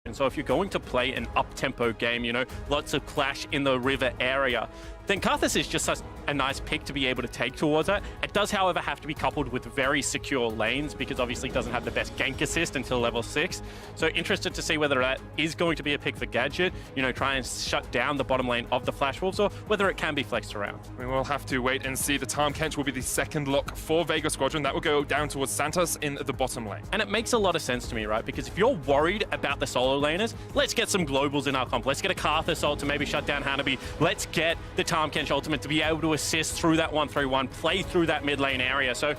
And so if you're going to play an up-tempo game, you know, lots of clash in the river area, then Karthus is just a nice pick to be able to take towards that. It does, however, have to be coupled with very secure lanes because obviously it doesn't have the best gank assist until level 6. So interested to see whether that is going to be a pick for Gadget, you know, try and shut down the bottom lane of the Flash Wolves, or whether it can be flexed around. We will have to wait and see. The Tahm Kench will be the second lock for Vega Squadron. That will go down towards Santos in the bottom lane. And it makes a lot of sense to me, right? Because if you're worried about the solo laners, let's get some globals in our comp. Let's get a Karthus ult to maybe shut down Hanabi. Let's get the Tahm Kench ultimate to be able to assist through that 1-3-1, play through that mid lane area. So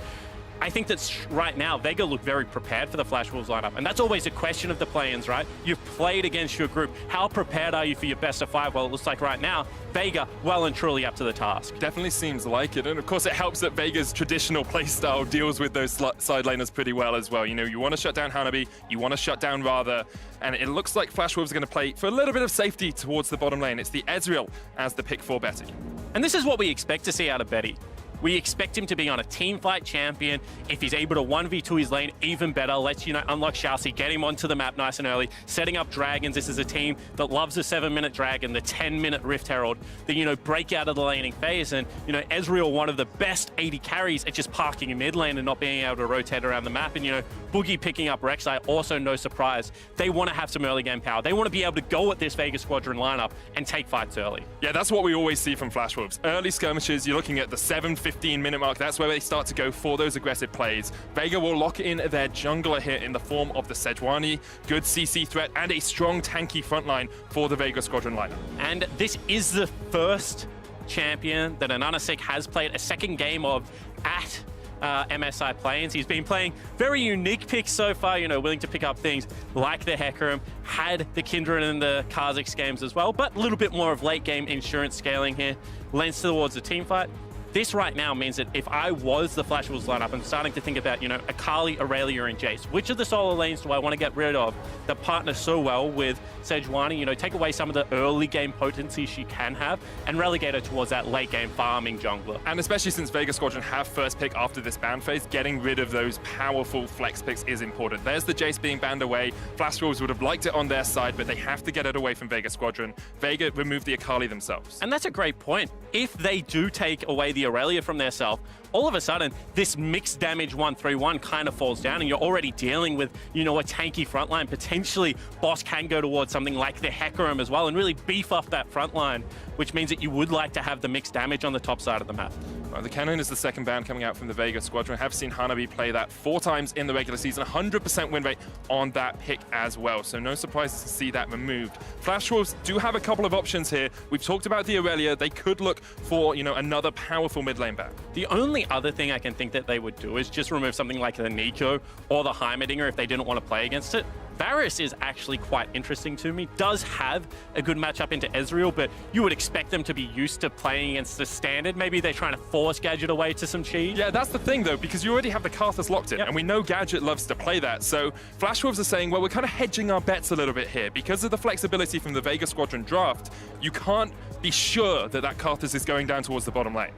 I think that right now, Vega look very prepared for the Flash Wolves lineup. And that's always a question of the play-ins, right? You've played against your group. How prepared are you for your best of 5? Well, it looks like right now, Vega well and truly up to the task. Definitely seems like it. And of course, it helps that Vega's traditional playstyle deals with those side laners pretty well as well. You know, you want to shut down Hanabi, you want to shut down Rather, and it looks like Flash Wolves are going to play for a little bit of safety towards the bottom lane. It's the Ezreal as the pick for Betty. And this is what we expect to see out of Betty. We expect him to be on a team fight champion. If he's able to 1v2 his lane, even better. Let's, you know, unlock Shalcy, get him onto the map nice and early, setting up dragons. This is a team that loves the 7-minute dragon, the 10-minute Rift Herald, the, you know, break out of the laning phase. And, you know, Ezreal, one of the best 80 carries at just parking in mid lane and not being able to rotate around the map. And, you know, Boogie picking up Rek'Sai, also no surprise. They want to have some early game power. They want to be able to go at this Vega Squadron lineup and take fights early. Yeah, that's what we always see from Flash Wolves. Early skirmishes, you're looking at the 7-15-minute mark. That's where they start to go for those aggressive plays. Vega will lock in their jungler here in the form of the Sejuani. Good CC threat and a strong tanky frontline for the Vega Squadron lineup. And this is the first champion that Ananasik has played a second game of at MSI Plains. He's been playing very unique picks so far, you know, willing to pick up things like the Hecarim, had the Kindred in the Kha'Zix games as well, but a little bit more of late game insurance scaling here, lends towards the team fight. This right now means that if I was the Flash Wolves lineup, I'm starting to think about, you know, Akali, Aurelia, and Jace. Which of the solo lanes do I want to get rid of that partner so well with Sejuani? You know, take away some of the early game potency she can have and relegate her towards that late game farming jungler. And especially since Vega Squadron have first pick after this ban phase, getting rid of those powerful flex picks is important. There's the Jace being banned away. Flash Wolves would have liked it on their side, but they have to get it away from Vega Squadron. Vega removed the Akali themselves. And that's a great point. If they do take away the Aurelia from their self, all of a sudden, this mixed damage 1-3-1 kind of falls down, and you're already dealing with, you know, a tanky frontline. Potentially, Boss can go towards something like the Hecarim as well and really beef up that frontline, which means that you would like to have the mixed damage on the top side of the map. The Cannon is the second ban coming out from the Vega Squadron. I have seen Hanabi play that 4 times in the regular season, 100% win rate on that pick as well. So no surprises to see that removed. Flash Wolves do have a couple of options here. We've talked about the Aurelia. They could look for, you know, another powerful mid lane ban. The only other thing I can think that they would do is just remove something like the Nico or the Heimerdinger if they didn't want to play against it. Varus is actually quite interesting to me. Does have a good matchup into Ezreal, but you would expect them to be used to playing against the standard. Maybe they're trying to force Gadget away to some cheese. Yeah, that's the thing though, because you already have the Karthus locked in, and we know Gadget loves to play that. So Flash Wolves are saying, well, we're kind of hedging our bets a little bit here. Because of the flexibility from the Vega Squadron draft, you can't be sure that that Karthus is going down towards the bottom lane.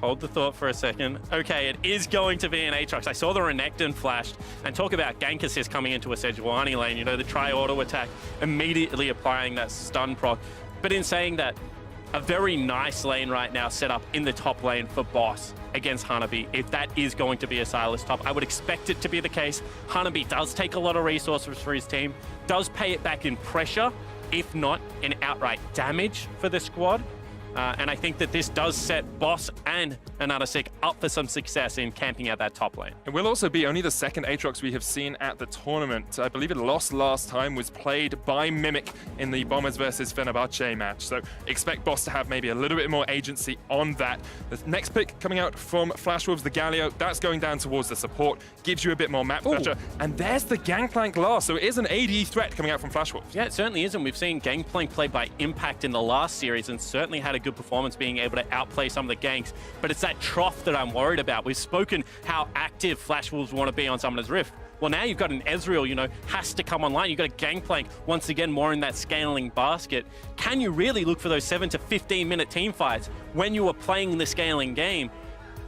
Hold the thought for a second. Okay, it is going to be an Aatrox. I saw the Renekton flashed, and talk about gank assist coming into a Sejuani lane. You know, the tri-auto attack, immediately applying that stun proc. But in saying that, a very nice lane right now set up in the top lane for Boss against Hanabi. If that is going to be a Silas top, I would expect it to be the case. Hanabi does take a lot of resources for his team, does pay it back in pressure, if not in outright damage for the squad. And I think that this does set Boss and Ananasik up for some success in camping out that top lane. It will also be only the second Aatrox we have seen at the tournament. I believe it lost last time, was played by Mimic in the Bombers versus Fenerbahce match. So expect Boss to have maybe a little bit more agency on that. The next pick coming out from Flash Wolves, the Galio, that's going down towards the support, gives you a bit more map pressure. And there's the Gangplank last, so it is an AD threat coming out from Flash Wolves. Yeah, it certainly is, and we've seen Gangplank played by Impact in the last series and certainly had a good performance being able to outplay some of the ganks, but it's that trough that I'm worried about. We've spoken how active Flash Wolves want to be on Summoner's Rift. Well, now you've got an Ezreal, you know, has to come online. You've got a Gangplank, once again, more in that scaling basket. Can you really look for those 7 to 15 minute team fights when you are playing the scaling game?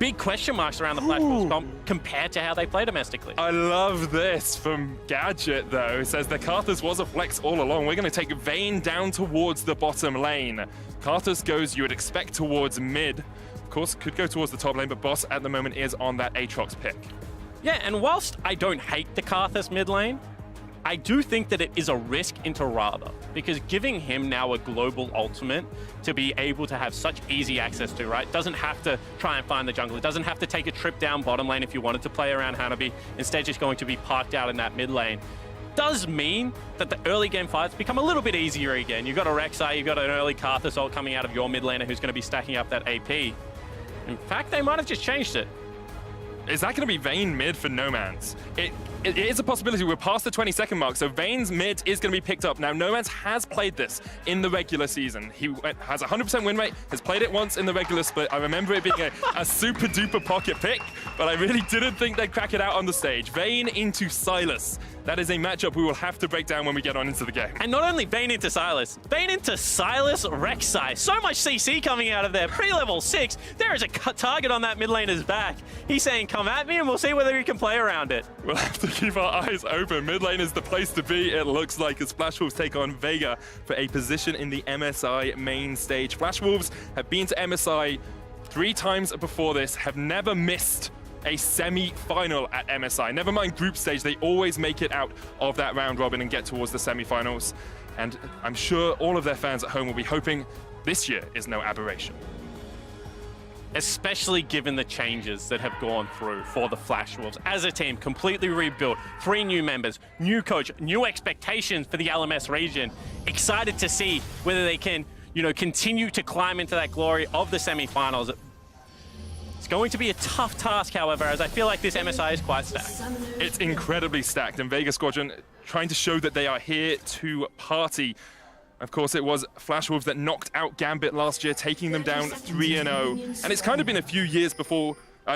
big question marks around the Flash Wolves comp compared to how they play domestically. I love this from Gadget, though. It says the Karthus was a flex all along. We're going to take Vayne down towards the bottom lane. Karthus goes, you would expect, towards mid. Of course, could go towards the top lane, but Boss at the moment is on that Aatrox pick. Yeah, and whilst I don't hate the Karthus mid lane, I do think that it is a risk into Rather, because giving him now a global ultimate to be able to have such easy access to, right? Doesn't have to try and find the jungle. It doesn't have to take a trip down bottom lane if you wanted to play around Hanabi. Instead, just going to be parked out in that mid lane. Does mean that the early game fights become a little bit easier again. You've got a Rek'Sai, you've got an early Karthus ult coming out of your mid laner who's going to be stacking up that AP. In fact, they might have just changed it. Is that going to be Vayne mid for Nomanz? It is a possibility. We're past the 20-second mark, so Vayne's mid is going to be picked up. Now, Nomanz has played this in the regular season. He has a 100% win rate, has played it once in the regular split. I remember it being a super-duper pocket pick, but I really didn't think they'd crack it out on the stage. Vayne into Sylas. That is a matchup we will have to break down when we get on into the game. And not only Vayne into Sylas Rek'Sai. So much CC coming out of there. Pre-level 6, there is a target on that mid laner's back. He's saying, come at me, and we'll see whether he can play around it. We'll have to keep our eyes open. Mid lane is the place to be, it looks like, as Flash Wolves take on Vega for a position in the MSI main stage. Flash Wolves have been to MSI 3 times before this, have never missed a semi-final at MSI. Never mind group stage, they always make it out of that round robin and get towards the semi-finals. And I'm sure all of their fans at home will be hoping this year is no aberration. Especially given the changes that have gone through for the Flash Wolves. As a team, completely rebuilt, 3 new members, new coach, new expectations for the LMS region. Excited to see whether they can, continue to climb into that glory of the semi-finals. It's going to be a tough task, however, as I feel like this MSI is quite stacked. It's incredibly stacked, and Vega Squadron trying to show that they are here to party. Of course, it was Flash Wolves that knocked out Gambit last year, taking them down 3-0. And it's kind of been a few years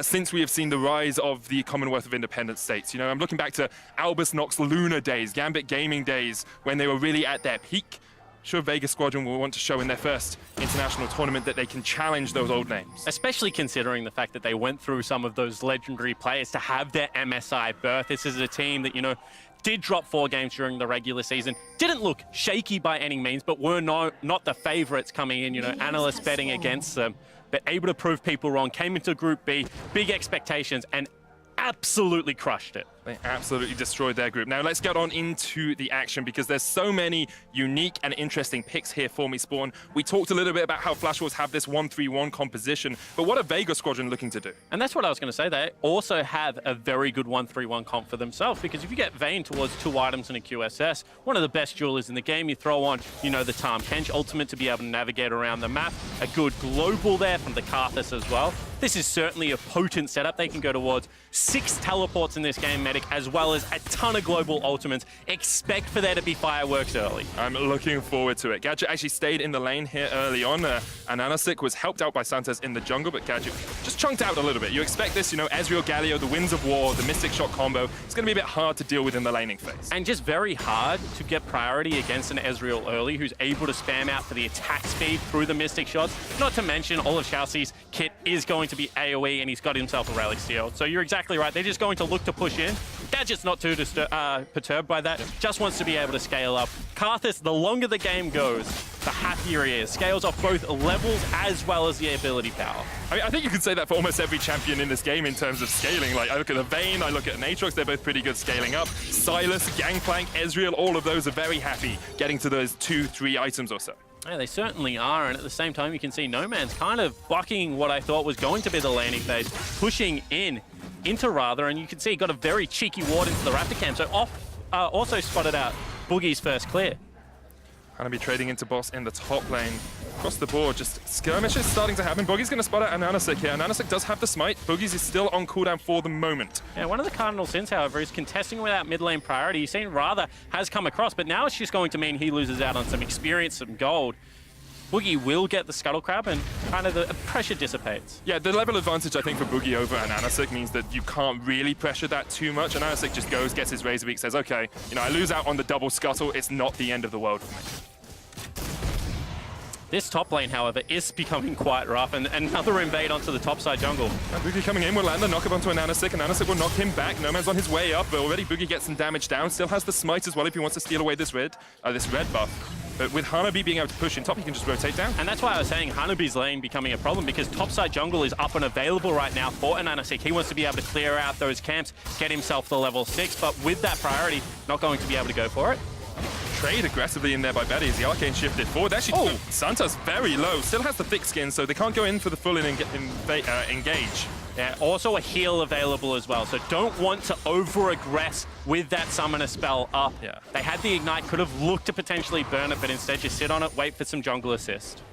since we have seen the rise of the Commonwealth of Independent States. I'm looking back to Albus Nox Luna days, Gambit Gaming days, when they were really at their peak. Sure, Vega Squadron will want to show in their first international tournament that they can challenge those old names. Especially considering the fact that they went through some of those legendary players to have their MSI berth. This is a team that, did drop 4 games during the regular season. Didn't look shaky by any means, but were not the favorites coming in, analysts betting against them. But able to prove people wrong, came into Group B, big expectations, and absolutely crushed it. They absolutely destroyed their group. Now let's get on into the action, because there's so many unique and interesting picks here for me, Spawn. We talked a little bit about how Flash Wolves have this 1-3-1 composition, but what are Vega Squadron looking to do? And that's what I was going to say. They also have a very good 1-3-1 comp for themselves, because if you get Vayne towards 2 items and a QSS, one of the best duelers in the game, you throw on, the Tahm Kench ultimate to be able to navigate around the map, a good global there from the Karthus as well. This is certainly a potent setup. They can go towards 6 teleports in this game, Medic, as well as a ton of global ultimates. Expect for there to be fireworks early. I'm looking forward to it. Gadget actually stayed in the lane here early on. Ananasik was helped out by Santos in the jungle, but Gadget just chunked out a little bit. You expect this, Ezreal Galio, the Winds of War, the Mystic Shot combo. It's going to be a bit hard to deal with in the laning phase. And just very hard to get priority against an Ezreal early who's able to spam out for the attack speed through the Mystic Shots. Not to mention, all of Chelsea's kit is going to be AoE, and he's got himself a Relic Steel. So you're exactly right. They're just going to look to push in. Gadget's not too perturbed by that. Just wants to be able to scale up. Karthus, the longer the game goes, the happier he is. Scales off both levels as well as the ability power. I think you could say that for almost every champion in this game in terms of scaling. Like, I look at the Vayne, I look at an Aatrox, they're both pretty good scaling up. Sylas, Gangplank, Ezreal, all of those are very happy getting to those 2-3 items or so. Yeah, they certainly are, and at the same time you can see Noman's kind of bucking what I thought was going to be the laning phase, pushing into Rather, and you can see he got a very cheeky ward into the Raptor camp, so also spotted out Boogie's first clear. Gonna be trading into Boss in the top lane. Across the board, just skirmishes starting to happen. Boogie's gonna spot out Ananasik here. Ananasik does have the smite. Boogie's is still on cooldown for the moment. Yeah, one of the cardinal sins, however, is contesting without mid lane priority. You've seen Rather has come across, but now it's just going to mean he loses out on some experience, some gold. Boogie will get the Scuttle Crab, and kind of the pressure dissipates. Yeah, the level advantage, I think, for Boogie over Ananasik means that you can't really pressure that too much. Ananasik just goes, gets his Razor Beak, says, okay, I lose out on the double Scuttle. It's not the end of the world for me. This top lane, however, is becoming quite rough, and another invade onto the top side jungle. And Boogie coming in will land the knock up onto a Nanosic, and Nanosic will knock him back. Nomad's on his way up, but already Boogie gets some damage down. Still has the smite as well if he wants to steal away this red buff. But with Hanabi being able to push in top, he can just rotate down. And that's why I was saying Hanabi's lane becoming a problem, because topside jungle is up and available right now for Nanosic. He wants to be able to clear out those camps, get himself the level 6, but with that priority, not going to be able to go for it. Trade aggressively in there by Betty as the Arcane shifted forward. Actually, Santa's very low, still has the thick skin, so they can't go in for the full engage. Yeah, also a heal available as well, so don't want to over-aggress with that summoner spell up. Yeah. They had the ignite, could have looked to potentially burn it, but instead just sit on it, wait for some jungle assist.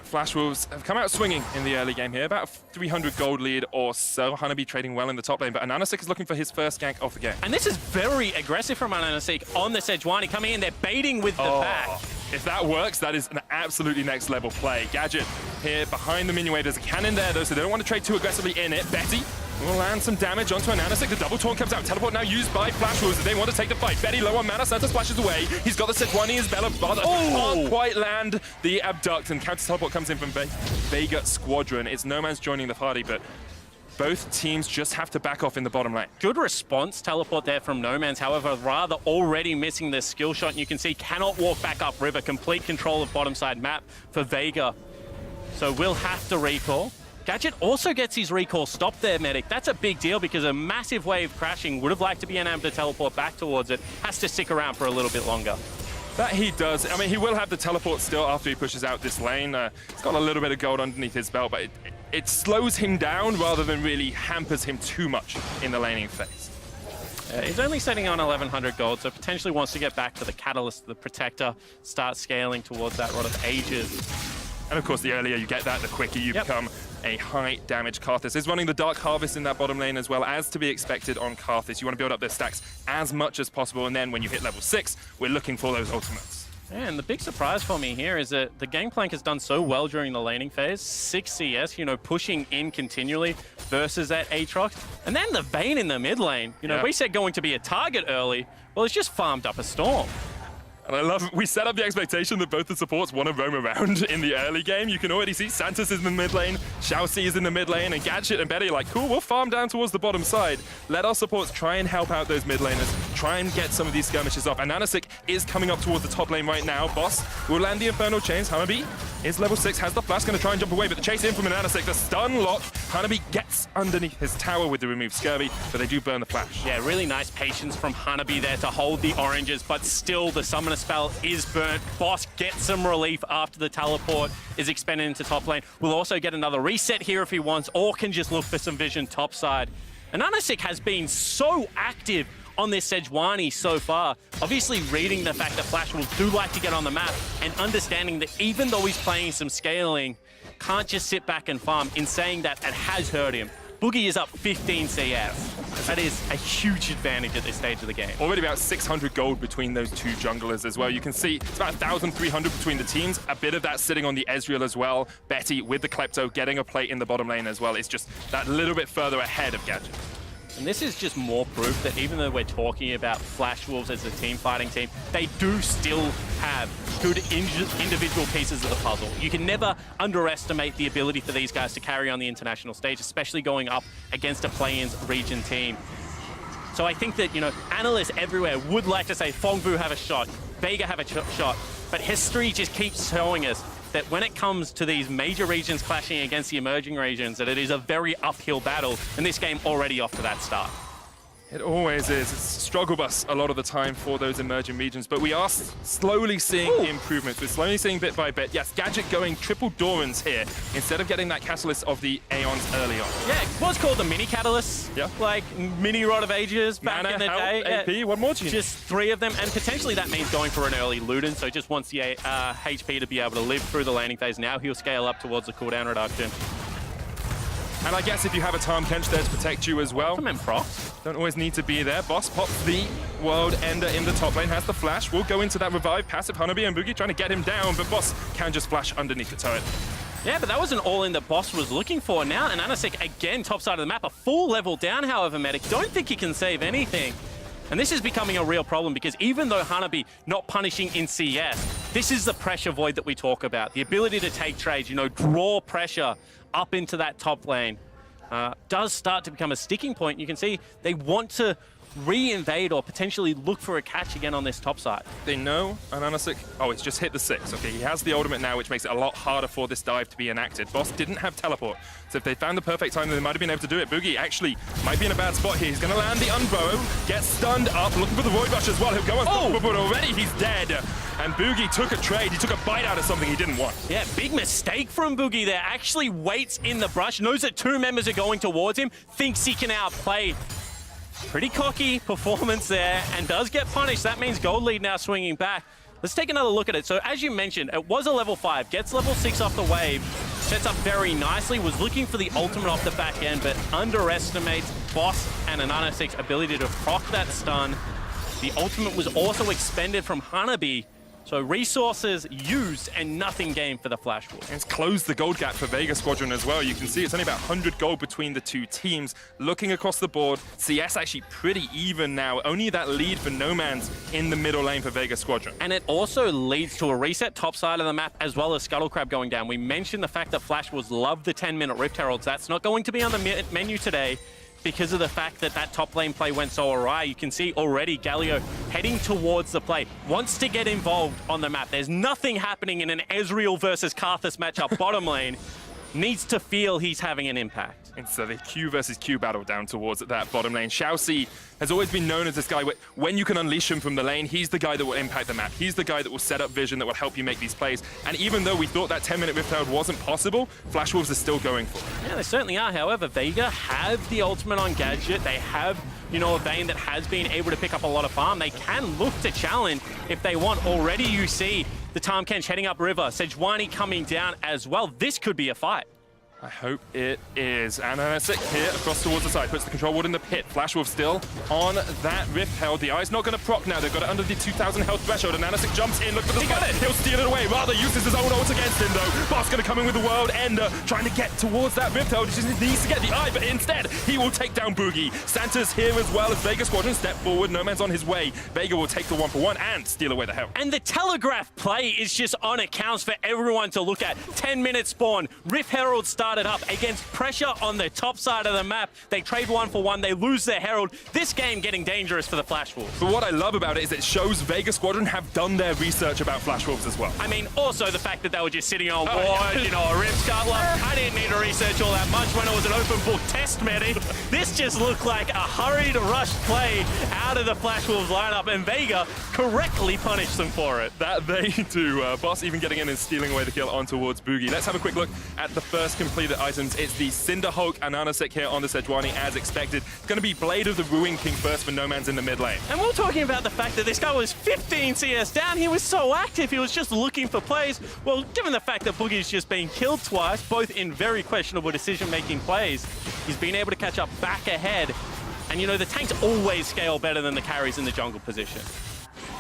Flash Wolves have come out swinging in the early game here, about a 300 gold lead or so. Hanabi trading well in the top lane, but Nanosic is looking for his first gank of the game. And this is very aggressive from Nanosic on the Sejuani coming in, they're baiting with the pack. If that works, that is an absolutely next level play. Gadget here behind the minion wave. There's a cannon there though, so they don't want to trade too aggressively in it. Betty will land some damage onto a Nanosic. The double taunt comes out. Teleport now used by Flash Wolves. They want to take the fight. Betty low on mana. Santa splashes away. He's got the Sejuani as Bella. Can't quite land the abduct, and counter teleport comes in from Vega Squadron. It's Nomad's joining the party, but both teams just have to back off in the bottom lane. Good response teleport there from Nomad's, however, rather already missing the skill shot, and you can see cannot walk back up river. Complete control of bottom side map for Vega. So we'll have to recall. Gadget also gets his recall stopped there, Medic. That's a big deal because a massive wave crashing would have liked to be able to teleport back towards it. Has to stick around for a little bit longer. That he does. I mean, he will have the teleport still after he pushes out this lane. He's got a little bit of gold underneath his belt, but it slows him down rather than really hampers him too much in the laning phase. He's only sitting on 1,100 gold, so potentially wants to get back to the Catalyst, the Protector, start scaling towards that Rod of Ages. And of course, the earlier you get that, the quicker you become a high damage Karthus. Is running the Dark Harvest in that bottom lane as well, as to be expected on Karthus. You want to build up their stacks as much as possible, and then when you hit level 6, we're looking for those ultimates. And the big surprise for me here is that the Gangplank has done so well during the laning phase. 6 CS, you know, pushing in continually versus that Aatrox. And then the Vayne in the mid lane. You know, we said going to be a target early. Well, it's just farmed up a Storm. And I love, we set up the expectation that both the supports want to roam around in the early game. You can already see Santos is in the mid lane, Xiaoxi is in the mid lane, and Gadget and Betty are like, cool, we'll farm down towards the bottom side. Let our supports try and help out those mid laners, try and get some of these skirmishes up. And Nanosic is coming up towards the top lane right now. Boss will land the Infernal Chains. Hanabi is level 6, has the flash, going to try and jump away, but the chase in from Nanosic, the stun lock. Hanabi gets underneath his tower with the removed Scurvy, but they do burn the flash. Yeah, really nice patience from Hanabi there to hold the oranges, but still the summoner spell is burnt. Boss gets some relief after the teleport is expended into top lane. Will also get another reset here if he wants, or can just look for some vision top side. And Nanosic has been so active on this Sejuani so far. Obviously reading the fact that Flash will do like to get on the map and understanding that even though he's playing some scaling, can't just sit back and farm. In saying that, it has hurt him. Boogie is up 15 CS. That is a huge advantage at this stage of the game. Already about 600 gold between those two junglers as well. You can see it's about 1,300 between the teams. A bit of that sitting on the Ezreal as well. Betty with the Klepto getting a plate in the bottom lane as well. It's just that little bit further ahead of Gadget. And this is just more proof that even though we're talking about Flash Wolves as a team fighting team, they do still have good individual pieces of the puzzle. You can never underestimate the ability for these guys to carry on the international stage, especially going up against a play-ins region team. So I think that, you know, analysts everywhere would like to say Fongbu have a shot, Vega have a shot, but history just keeps showing us that when it comes to these major regions clashing against the emerging regions, that it is a very uphill battle, and this game already off to that start. It always is. It's a struggle bus a lot of the time for those emerging regions, but we are slowly seeing improvements. We're slowly seeing bit by bit. Yes, Gadget going triple Dorans here instead of getting that Catalyst of the Aeons early on. Yeah, it was called the mini Catalyst. Yeah. Like mini Rod of Ages back Mana, in the day. AP, what more do you need? Just 3 of them, and potentially that means going for an early Luden, so just wants the HP to be able to live through the laning phase. Now he'll scale up towards the cooldown reduction. And I guess if you have a Tahm Kench there to protect you as well. Come in, procs. Don't always need to be there. Boss pops the World Ender in the top lane, has the flash. Will go into that revive. Passive Hanabi and Boogie trying to get him down, but Boss can just flash underneath the turret. Yeah, but that was an all-in that Boss was looking for. Now, and Nanosic again, top side of the map, a full level down, however, Medic. Don't think he can save anything. And this is becoming a real problem because even though Hanabi not punishing in CS, This is the pressure void that we talk about. The ability to take trades, you know, draw pressure up into that top lane. Does start to become a sticking point. You can see they want to re-invade or potentially look for a catch again on this top side. They know Ananasik. Oh, it's just hit the 6. Okay, he has the ultimate now, which makes it a lot harder for this dive to be enacted. Boss didn't have teleport, so if they found the perfect time, then they might have been able to do it. Boogie actually might be in a bad spot here. He's going to land the unburrow, get stunned up, looking for the Void Rush as well. He'll go on, but already he's dead. And Boogie took a trade. He took a bite out of something he didn't want. Yeah, big mistake from Boogie there. Actually waits in the brush, knows that 2 members are going towards him, thinks he can outplay. Pretty cocky performance there, and does get punished. That means gold lead now swinging back. Let's take another look at it. So as you mentioned, it was a level 5, gets level 6 off the wave, sets up very nicely, was looking for the ultimate off the back end, but underestimates Boss and Ananasik's ability to proc that stun. The ultimate was also expended from Hanabi, so resources used and nothing gained for the Flash Wolves. It's closed the gold gap for Vega Squadron as well. You can see it's only about 100 gold between the two teams. Looking across the board, CS actually pretty even now. Only that lead for No Man's in the middle lane for Vega Squadron. And it also leads to a reset top side of the map as well as Scuttle Crab going down. We mentioned the fact that Flash Wolves love the 10-minute Rift Heralds. That's not going to be on the menu today, because of the fact that that top lane play went so awry. You can see already Galio heading towards the play, wants to get involved on the map. There's nothing happening in an Ezreal versus Karthus matchup bottom lane. Needs to feel he's having an impact. It's the Q versus Q battle down towards that bottom lane. Xiaoxi has always been known as this guy where when you can unleash him from the lane, he's the guy that will impact the map. He's the guy that will set up vision, that will help you make these plays. And even though we thought that 10-minute Rift Herald wasn't possible, Flash Wolves are still going for it. Yeah, they certainly are. However, Vega have the ultimate on Gadget. They have, you know, a Vayne that has been able to pick up a lot of farm. They can look to challenge if they want. Already you see the Tahm Kench heading up river, Sejuani coming down as well. This could be a fight. I hope it is. And Ananasik here across towards the side, puts the control ward in the pit. Flash Wolf still on that Rift Herald. The Eye's not going to proc now. They've got it under the 2,000 health threshold. And Ananasik jumps in. Look for the spot. He'll steal it away. Rather uses his own ult against him, though. Boss going to come in with the World Ender, trying to get towards that Rift Herald. He just needs to get the Eye, but instead, he will take down Boogie. Santa's here as well as Vega Squadron step forward. No Man's on his way. Vega will take the 1-for-1 and steal away the Herald. And the telegraph play is just on accounts for everyone to look at. 10-minute spawn. Rift Herald started up against pressure on the top side of the map. They trade 1-for-1. They lose their Herald. This game getting dangerous for the Flash Wolves. But what I love about it is it shows Vega Squadron have done their research about Flash Wolves as well. I mean, also the fact that they were just sitting on ward, you know, a Rift Scuttler. I didn't need to research all that much when it was an open book test medic. This just looked like a hurried, rushed play out of the Flash Wolves lineup, and Vega correctly punished them for it. That they do. Boss even getting in and stealing away the kill on towards Boogie. Let's have a quick look at the first completed items. It's the Cinder Hulk Ananasik here on the Sejuani as expected. It's going to be Blade of the Ruin King first for No Man's in the mid lane. And we're talking about the fact that this guy was 15 CS down. He was so active. He was just looking for plays. Well, given the fact that Boogie's just been killed twice, both in very questionable decision-making plays, he's been able to catch up back ahead. And, you know, the tanks always scale better than the carries in the jungle position.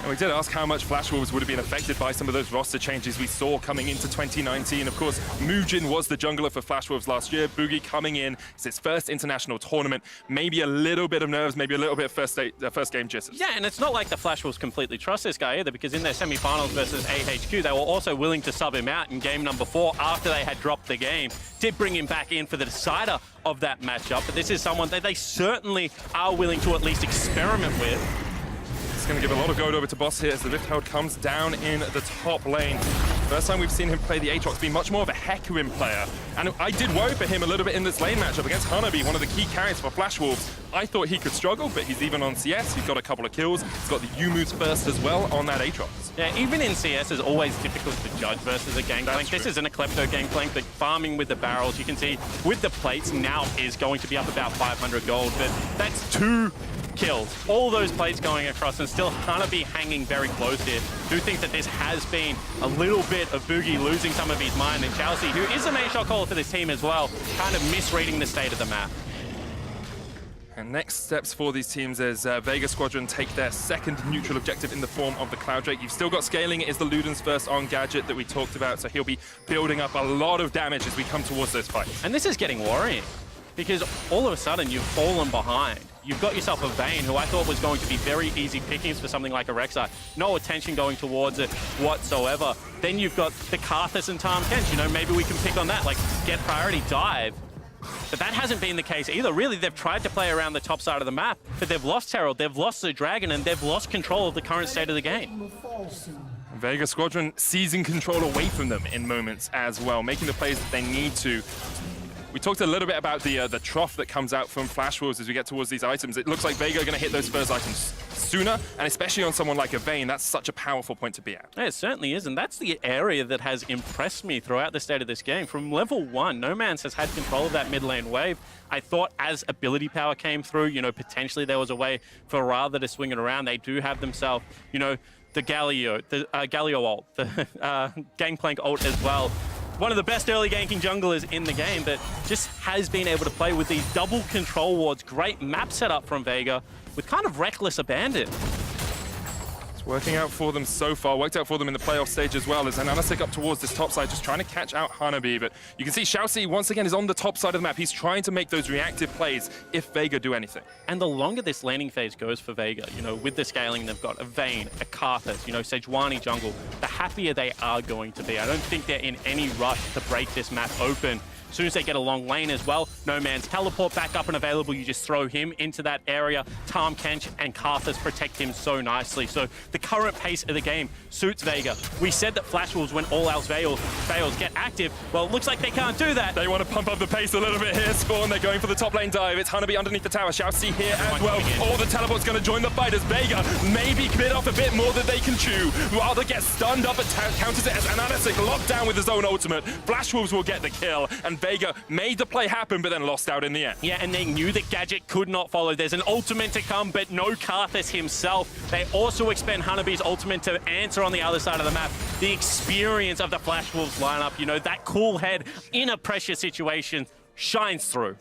And we did ask how much Flash Wolves would have been affected by some of those roster changes we saw coming into 2019. Of course, Muujin was the jungler for Flash Wolves last year. Boogie coming in. It's his first international tournament. Maybe a little bit of nerves, maybe a little bit of first game jitters. Yeah, and it's not like the Flash Wolves completely trust this guy either, because in their semi-finals versus AHQ, they were also willing to sub him out in game number 4 after they had dropped the game. Did bring him back in for the decider of that matchup, but this is someone that they certainly are willing to at least experiment with. It's going to give a lot of gold over to Boss here as the Rift Herald comes down in the top lane. First time we've seen him play the Aatrox, be much more of a Hecarim player. And I did worry for him a little bit in this lane matchup against Hanabi, one of the key carries for Flash Wolves. I thought he could struggle, but he's even on CS. He's got a couple of kills. He's got the U-moves first as well on that Aatrox. Yeah, even in CS, it's always difficult to judge versus a Gangplank. This isn't a Klepto Gangplank, but farming with the barrels, you can see with the plates now is going to be up about 500 gold, but that's 2 kills. All those plates going across, and still Hanabi hanging very close here. Do think that this has been a little bit of Boogie losing some of his mind, and Xiaoxi, who is the main shot caller for this team as well, kind of misreading the state of the map. And next steps for these teams as Vega Squadron take their second neutral objective in the form of the Cloud Drake. You've still got scaling. It is the Luden's first on Gadget that we talked about, so he'll be building up a lot of damage as we come towards those fights. And this is getting worrying. because all of a sudden you've fallen behind. You've got yourself a Vayne, who I thought was going to be very easy pickings for something like a Rek'Sai. No attention going towards it whatsoever. Then you've got the Karthus and Tahm Kench. You know, maybe we can pick on that, like get priority dive. But that hasn't been the case either. Really, they've tried to play around the top side of the map, but they've lost Herald, they've lost the Dragon, and they've lost control of the current state of the game. Vega Squadron seizing control away from them in moments as well, making the plays that they need to. We talked a little bit about the trough that comes out from Flash Wolves as we get towards these items. It looks like Vega are going to hit those first items sooner, and especially on someone like a Vayne, that's such a powerful point to be at. Yeah, it certainly is, and that's the area that has impressed me throughout the state of this game. From level 1, Nomanz has had control of that mid lane wave. I thought as ability power came through, you know, potentially there was a way for Rather to swing it around. They do have themselves, you know, the Galio ult, the Gangplank ult as well. One of the best early ganking junglers in the game that just has been able to play with these double control wards. Great map setup from Vega with kind of reckless abandon. It's working out for them so far. Worked out for them in the playoff stage as well as Ananasik up towards this top side, just trying to catch out Hanabi. But you can see Xiaoxi once again is on the top side of the map. He's trying to make those reactive plays if Vega do anything. And the longer this laning phase goes for Vega, you know, with the scaling they've got, a Vayne, a Karthus, you know, Sejuani jungle, the happier they are going to be. I don't think they're in any rush to break this map open. As soon as they get a long lane as well, Nomanz teleport back up and available. You just throw him into that area. Tahm Kench and Karthus protect him so nicely. So the current pace of the game suits Vega. We said that Flash Wolves, when all else fails, get active. Well, it looks like they can't do that. They want to pump up the pace a little bit here. Spawn, they're going for the top lane dive. It's Hanabi underneath the tower. Xiaoxi here as well. Oh, the teleport's going to join the fight as Vega maybe bit off a bit more than they can chew. Rather get stunned up and counters it as Ananasik locked down with his own ultimate. Flash Wolves will get the kill, and Vega made the play happen, but then lost out in the end. Yeah, and they knew that Gadget could not follow. There's an ultimate to come, but no Karthus himself. They also expend Hanabi's ultimate to answer on the other side of the map. The experience of the Flash Wolves lineup, you know, that cool head in a pressure situation shines through.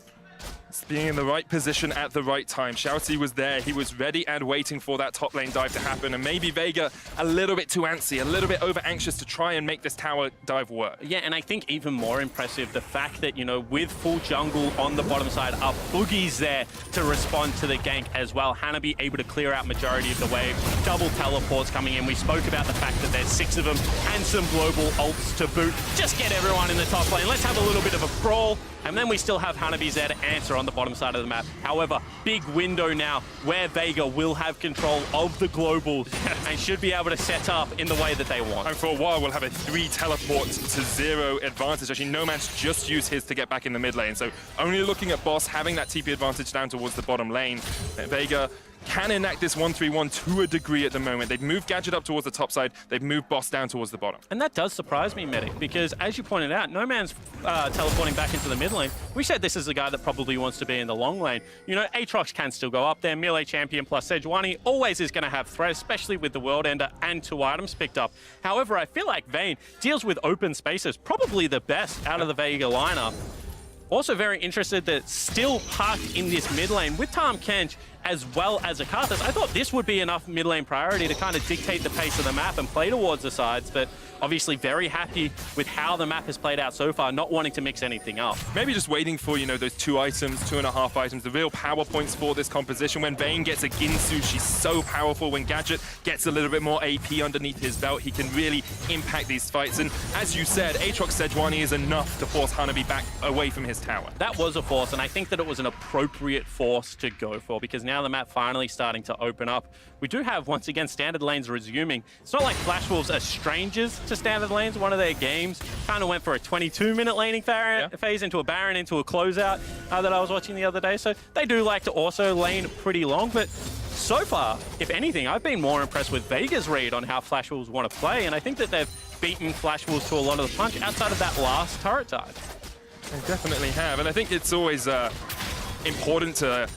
Being in the right position at the right time. Xiaoxi was there. He was ready and waiting for that top lane dive to happen. And maybe Vega a little bit too antsy, a little bit over anxious to try and make this tower dive work. Yeah, and I think even more impressive, the fact that, you know, with full jungle on the bottom side, are Boogie's there to respond to the gank as well. Hanabi able to clear out majority of the wave. Double teleports coming in. We spoke about the fact that there's 6 of them and some global ults to boot. Just get everyone in the top lane. Let's have a little bit of a brawl. And then we still have Hanabi there to answer on the bottom side of the map. However, big window now where Vega will have control of the globals and should be able to set up in the way that they want. And for a while, we'll have a 3 teleport to 0 advantage. Actually, Nomanz just used his to get back in the mid lane. So only looking at Boss having that TP advantage down towards the bottom lane. Vega can enact this 1-3-1 to a degree at the moment. They've moved Gadget up towards the top side. They've moved Boss down towards the bottom. And that does surprise me, Medic, because as you pointed out, Nomanz teleporting back into the mid lane. We said this is the guy that probably wants to be in the long lane. You know, Aatrox can still go up there. Melee champion plus Sejuani always is going to have threat, especially with the World Ender and 2 items picked up. However, I feel like Vayne deals with open spaces probably the best out of the Vega lineup. Also very interested that still parked in this mid lane with Tahm Kench as well as a Karthus. I thought this would be enough mid lane priority to kind of dictate the pace of the map and play towards the sides, but obviously very happy with how the map has played out so far, not wanting to mix anything up. Maybe just waiting for, you know, those 2 items, 2.5 items, the real power points for this composition. When Vayne gets a Ginsu, she's so powerful. When Gadget gets a little bit more AP underneath his belt, he can really impact these fights. And as you said, Aatrox Sejuani is enough to force Hanabi back away from his tower. That was a force, and I think that it was an appropriate force to go for, because now the map finally starting to open up. We do have, once again, standard lanes resuming. It's not like Flash Wolves are strangers to standard lanes. One of their games kind of went for a 22-minute laning phase into a Baron, into a closeout that I was watching the other day. So they do like to also lane pretty long, but so far, if anything, I've been more impressed with Vega's read on how Flash Wolves want to play, and I think that they've beaten Flash Wolves to a lot of the punch outside of that last turret dive. They definitely have, and I think it's always important to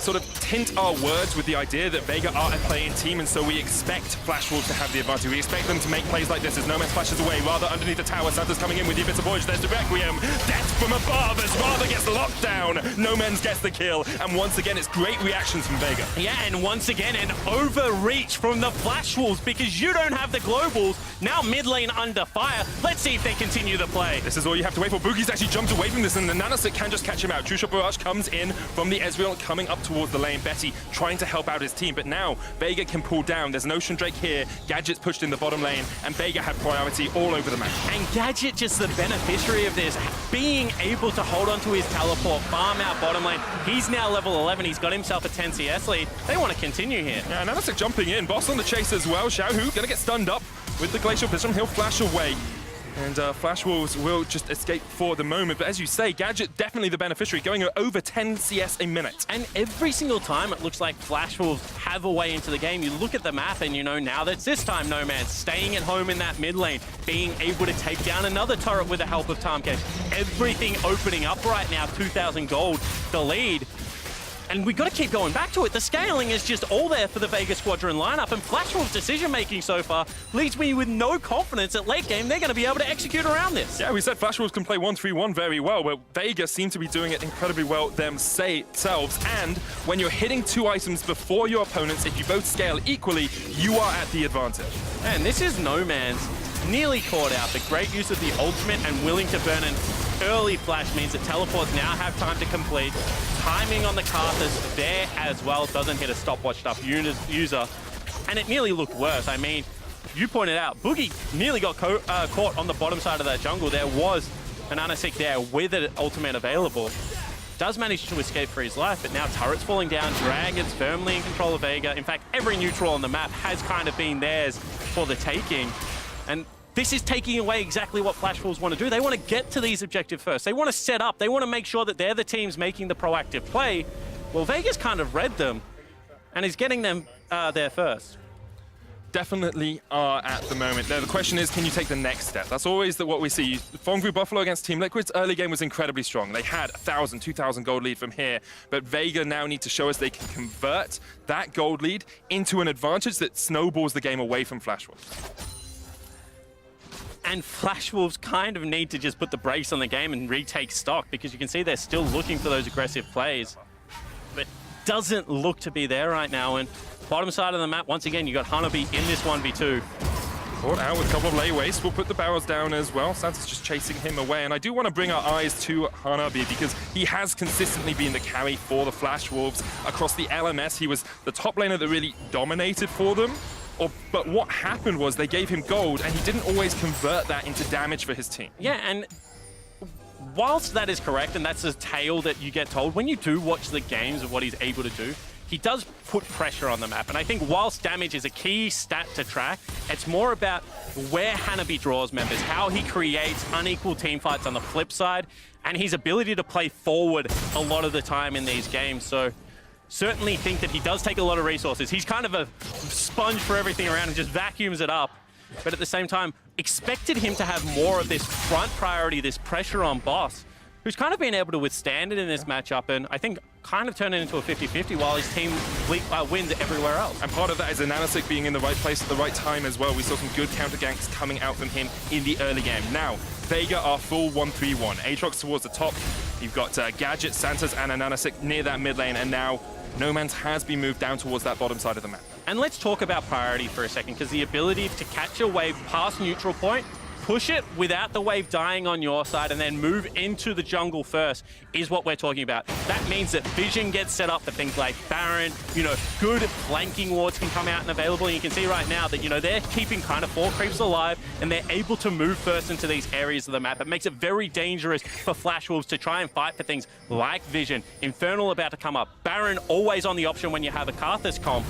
sort of tint our words with the idea that Vega are a playing team, and so we expect Flash Wolves to have the advantage. We expect them to make plays like this as Nomad flashes away. Rather underneath the tower, Santa's coming in with the Abyss of Voyage. There's the Requiem. Death from above as Rather gets locked down. Nomad gets the kill, and once again, it's great reactions from Vega. Yeah, and once again, an overreach from the Flash Wolves because you don't have the globals. Now mid lane under fire. Let's see if they continue the play. This is all you have to wait for. Boogie's actually jumped away from this, and the Nanosec can just catch him out. True Shot Barrage comes in from the Ezreal, coming up towards the lane. Betty trying to help out his team, but now Vega can pull down. There's an Ocean Drake here. Gadget's pushed in the bottom lane, and Vega had priority all over the map. And Gadget just the beneficiary of this, being able to hold on to his teleport, farm out bottom lane. He's now level 11. He's got himself a 10 CS lead. They want to continue here. Yeah, Nanosec jumping in. Boss on the chase as well. Xiaohu gonna get stunned up with the Glacial Prism. He'll flash away. And Flash Wolves will just escape for the moment. But as you say, Gadget definitely the beneficiary, going over 10 CS a minute. And every single time it looks like Flash Wolves have a way into the game. You look at the map and you know now that it's this time Nomad staying at home in that mid lane, being able to take down another turret with the help of Tarmcase. Everything opening up right now, 2,000 gold, the lead. And we've got to keep going back to it. The scaling is just all there for the Vega Squadron lineup, and Flash Wolves' decision-making so far leaves me with no confidence that late game they're going to be able to execute around this. Yeah, we said Flash Wolves can play 1-3-1 very well, but Vega seem to be doing it incredibly well themselves. And when you're hitting 2 items before your opponents, if you both scale equally, you are at the advantage. And this is Nomad's nearly caught out. The great use of the ultimate and willing to burn an early flash means that teleports now have time to complete. Timing on the Karthus there as well, doesn't hit a stopwatch stuff user. And it nearly looked worse. I mean, you pointed out, Boogie nearly got caught on the bottom side of that jungle. There was an Nanosec there with an ultimate available. Does manage to escape for his life, but now turret's falling down. Dragon's firmly in control of Vega. In fact, every neutral on the map has kind of been theirs for the taking. And this is taking away exactly what Flash Wolves want to do. They want to get to these objectives first. They want to set up. They want to make sure that they're the teams making the proactive play. Well, Vega's kind of read them and is getting them there first. Definitely are at the moment. Now, the question is, can you take the next step? That's always what we see. Fongru Buffalo against Team Liquid's early game was incredibly strong. They had 1,000, 2,000 gold lead from here, but Vega now need to show us they can convert that gold lead into an advantage that snowballs the game away from Flash Wolves. And Flash Wolves kind of need to just put the brakes on the game and retake stock, because you can see they're still looking for those aggressive plays. But doesn't look to be there right now. And bottom side of the map, once again, you got Hanabi in this 1v2. Caught out with a couple of layways. We'll put the barrels down as well. Santa's just chasing him away. And I do want to bring our eyes to Hanabi because he has consistently been the carry for the Flash Wolves across the LMS. He was the top laner that really dominated for them. But what happened was they gave him gold and he didn't always convert that into damage for his team. Yeah, and whilst that is correct, and that's a tale that you get told, when you do watch the games of what he's able to do, he does put pressure on the map. And I think whilst damage is a key stat to track, it's more about where Hanabi draws members, how he creates unequal team fights on the flip side, and his ability to play forward a lot of the time in these games. So certainly think that he does take a lot of resources. He's kind of a sponge for everything around and just vacuums it up. But at the same time, expected him to have more of this front priority, this pressure on Boss, who's kind of been able to withstand it in this matchup, and I think kind of turn it into a 50-50 while his team wins everywhere else. And part of that is a Nanosec being in the right place at the right time as well. We saw some good counter ganks coming out from him in the early game. Now, Vega are full 1-3-1. Aatrox towards the top. You've got Gadget, Santas, and a Nanosec near that mid lane, and now Nomans has been moved down towards that bottom side of the map. And let's talk about priority for a second, because the ability to catch a wave past neutral point, push it without the wave dying on your side, and then move into the jungle first is what we're talking about. That means that vision gets set up for things like Baron, good flanking wards can come out and available. And you can see right now that, they're keeping kind of 4 creeps alive, and they're able to move first into these areas of the map. It makes it very dangerous for Flash Wolves to try and fight for things like vision. Infernal about to come up. Baron always on the option when you have a Karthus comp.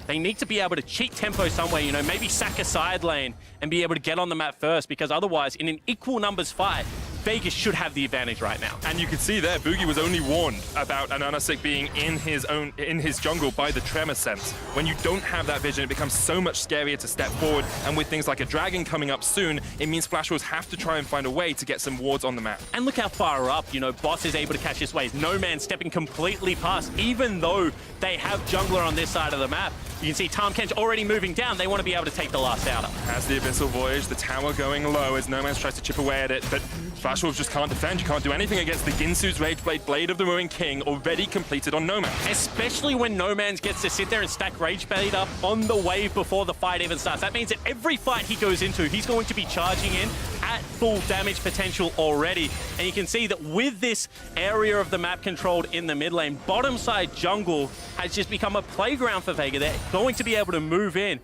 They need to be able to cheat tempo somewhere, maybe sack a side lane and be able to get on the map first, because otherwise, in an equal numbers fight, Vegas should have the advantage right now. And you can see there, Boogie was only warned about Ananasik being in his jungle by the tremor sense. When you don't have that vision, it becomes so much scarier to step forward. And with things like a dragon coming up soon, it means Flash Wolves have to try and find a way to get some wards on the map. And look how far up, you know, Boss is able to catch his waves. No Man stepping completely past, even though they have jungler on this side of the map. You can see Tahm Kench already moving down. They want to be able to take the last outer. Has the Abyssal Voyage, the tower going low as No Man's tries to chip away at it, but Flash Wolves just can't defend. You can't do anything against the Ginsu's Rageblade, Blade of the Ruined King, already completed on No Man. Especially when No Man's gets to sit there and stack Rageblade up on the wave before the fight even starts. That means that every fight he goes into, he's going to be charging in at full damage potential already. And you can see that with this area of the map controlled in the mid lane, bottom side jungle has just become a playground for Vega. They're going to be able to move in.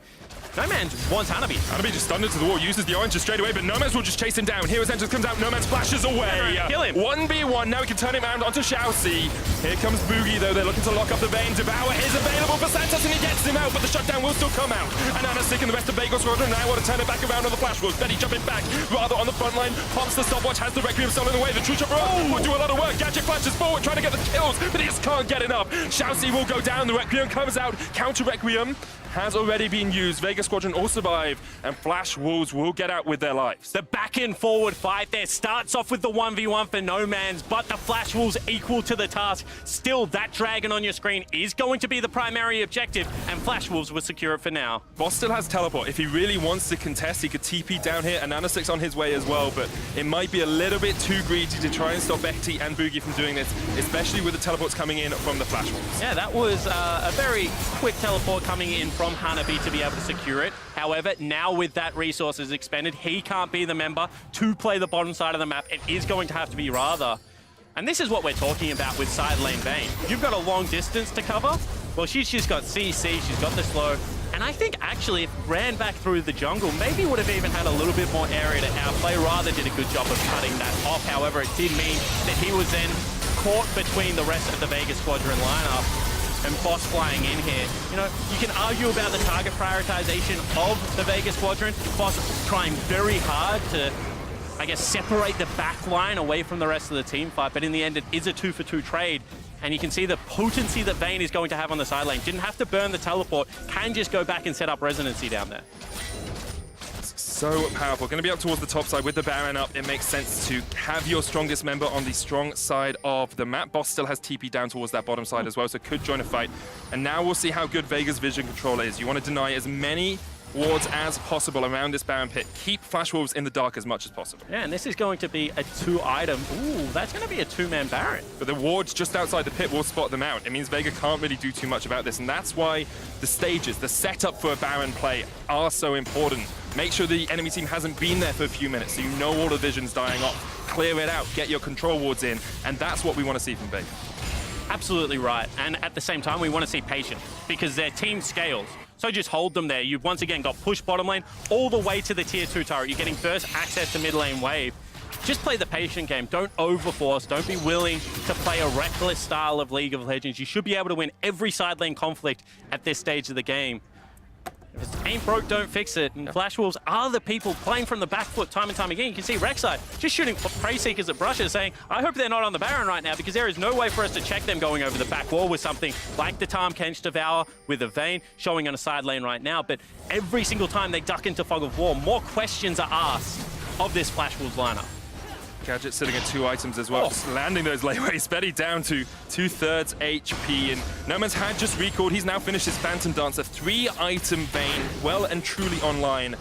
No Man wants Hanabi. Hanabi just stunned into the wall, uses the orange straight away, but Nomads will just chase him down. Hero's Entrance comes out, Nomads flashes away. Kill him. 1v1, now he can turn him around onto Xiaoxi. Here comes Boogie though, they're looking to lock up the Vayne. Devour is available for Santos and he gets him out, but the shutdown will still come out. And Anasik and the rest of Vega Squadron now want to turn it back around on the Flash Wolves. Betty jumping back, rather on the front line, pops the stopwatch, has the Requiem stolen away. The True Chopper will do a lot of work. Gadget flashes forward, trying to get the kills, but he just can't get enough. Xiaoxi will go down, the Requiem comes out, counter Requiem has already been used. Vega Squadron all survive, and Flash Wolves will get out with their lives. The back and forward fight there starts off with the 1v1 for No Man's, but the Flash Wolves equal to the task. Still, that dragon on your screen is going to be the primary objective, and Flash Wolves will secure it for now. Boss still has teleport. If he really wants to contest, he could TP down here, and Nanasik's on his way as well, but it might be a little bit too greedy to try and stop Betty and Boogie from doing this, especially with the teleports coming in from the Flash Wolves. Yeah, that was a very quick teleport coming in from Hanabi to be able to secure it. However, now with that resources expended, he can't be the member to play the bottom side of the map. It is going to have to be Rather. And this is what we're talking about with side lane Vayne. You've got a long distance to cover. Well, she's just got CC, she's got the slow. And I think actually if ran back through the jungle, maybe would have even had a little bit more area to outplay. Rather did a good job of cutting that off. However, it did mean that he was then caught between the rest of the Vega Squadron lineup. And Boss flying in here. You know, you can argue about the target prioritization of the Vega Squadron. Boss trying very hard to, I guess, separate the back line away from the rest of the team fight, but in the end it is a 2-for-2 trade. And you can see the potency that Vayne is going to have on the side lane. Didn't have to burn the teleport, can just go back and set up resonancy down there. So powerful. Going to be up towards the top side with the Baron up. It makes sense to have your strongest member on the strong side of the map. Boss still has TP down towards that bottom side as well, so could join a fight. And now we'll see how good Vega's vision control is. You want to deny as many wards as possible around this Baron pit. Keep Flash Wolves in the dark as much as possible. Yeah, and this is going to be a 2-item. Ooh, that's going to be a 2-man Baron. But the wards just outside the pit will spot them out. It means Vega can't really do too much about this, and that's why the stages, the setup for a Baron play are so important. Make sure the enemy team hasn't been there for a few minutes, so you know all the vision's dying off. Clear it out, get your control wards in, and that's what we want to see from Vega. Absolutely right, and at the same time, we want to see patience, because their team scales. So just hold them there. You've once again got pushed bottom lane all the way to the tier 2 turret. You're getting first access to mid lane wave. Just play the patient game. Don't overforce. Don't be willing to play a reckless style of League of Legends. You should be able to win every side lane conflict at this stage of the game. If it ain't broke, don't fix it. And Flash Wolves are the people playing from the back foot time and time again. You can see Rek'Sai just shooting Prey Seekers at brushes, saying, I hope they're not on the Baron right now, because there is no way for us to check them going over the back wall with something like the Tahm Kench Devour with a Vayne showing on a side lane right now. But every single time they duck into Fog of War, more questions are asked of this Flash Wolves lineup. Gadget sitting at 2 items as well, just landing those layaways. Betty down to 2/3 HP, and No Man's had just recalled. He's now finished his Phantom Dancer, 3-item Vayne, well and truly online.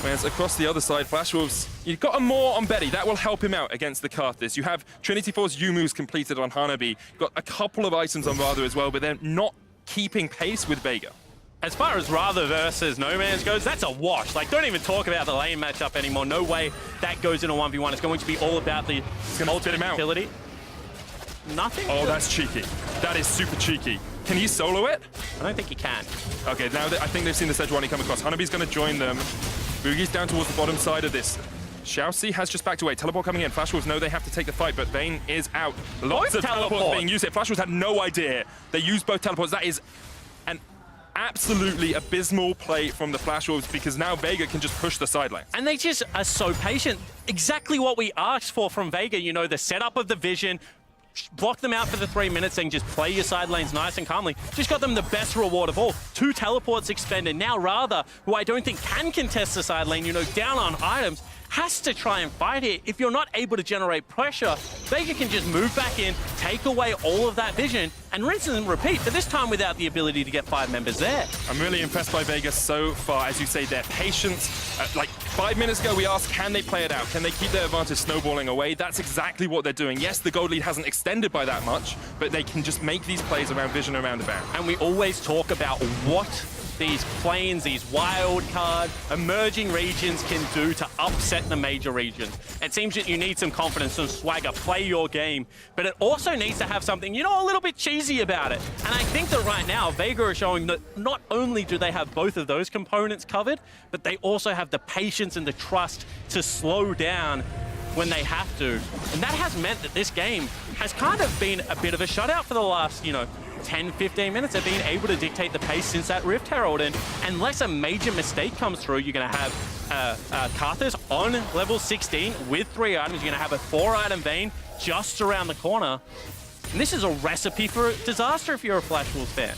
Whereas across the other side, Flash Wolves, you've got a more on Betty. That will help him out against the Karthus. You have Trinity Force Yumu's completed on Hanabi. You've got a couple of items on Rather as well, but they're not keeping pace with Vega. As far as Rather versus No Man's goes, that's a wash. Like, don't even talk about the lane matchup anymore. No way that goes in a 1v1. It's going to be all about the ultimate utility. Nothing? Oh, that's cheeky. That is super cheeky. Can he solo it? I don't think he can. Okay, now I think they've seen the Sejuani come across. Hanabi's going to join them. Boogie's down towards the bottom side of this. Xiaoxi has just backed away. Teleport coming in. Flash Wolves know they have to take the fight, but Vayne is out. Lots of teleports being used here. Flash Wolves had no idea. They used both teleports. That is an absolutely abysmal play from the Flash Wolves because now Vega can just push the side lanes. And they just are so patient. Exactly what we asked for from Vega, you know, the setup of the vision, block them out for the 3 minutes and just play your side lanes nice and calmly. Just got them the best reward of all. 2 teleports expended. Now Rather, who I don't think can contest the side lane, you know, down on items, has to try and fight it. If you're not able to generate pressure, Vega can just move back in, take away all of that vision, and rinse and repeat, but this time without the ability to get 5 members there. I'm really impressed by Vega so far. As you say, their patience. Like 5 minutes ago, we asked, can they play it out? Can they keep their advantage snowballing away? That's exactly what they're doing. Yes, the gold lead hasn't extended by that much, but they can just make these plays around vision around the Baron. And we always talk about what these planes, these wild card, emerging regions can do to upset the major regions. It seems that you need some confidence, some swagger, play your game, but it also needs to have something, you know, a little bit cheesy about it. And I think that right now, Vega are showing that not only do they have both of those components covered, but they also have the patience and the trust to slow down when they have to. And that has meant that this game has kind of been a bit of a shutout for the last, you know, 10, 15 minutes. They've been able to dictate the pace since that Rift Herald, and unless a major mistake comes through, you're going to have Karthus on level 16 with 3 items. You're going to have a 4-item vein just around the corner. And this is a recipe for disaster if you're a Flash Wolves fan.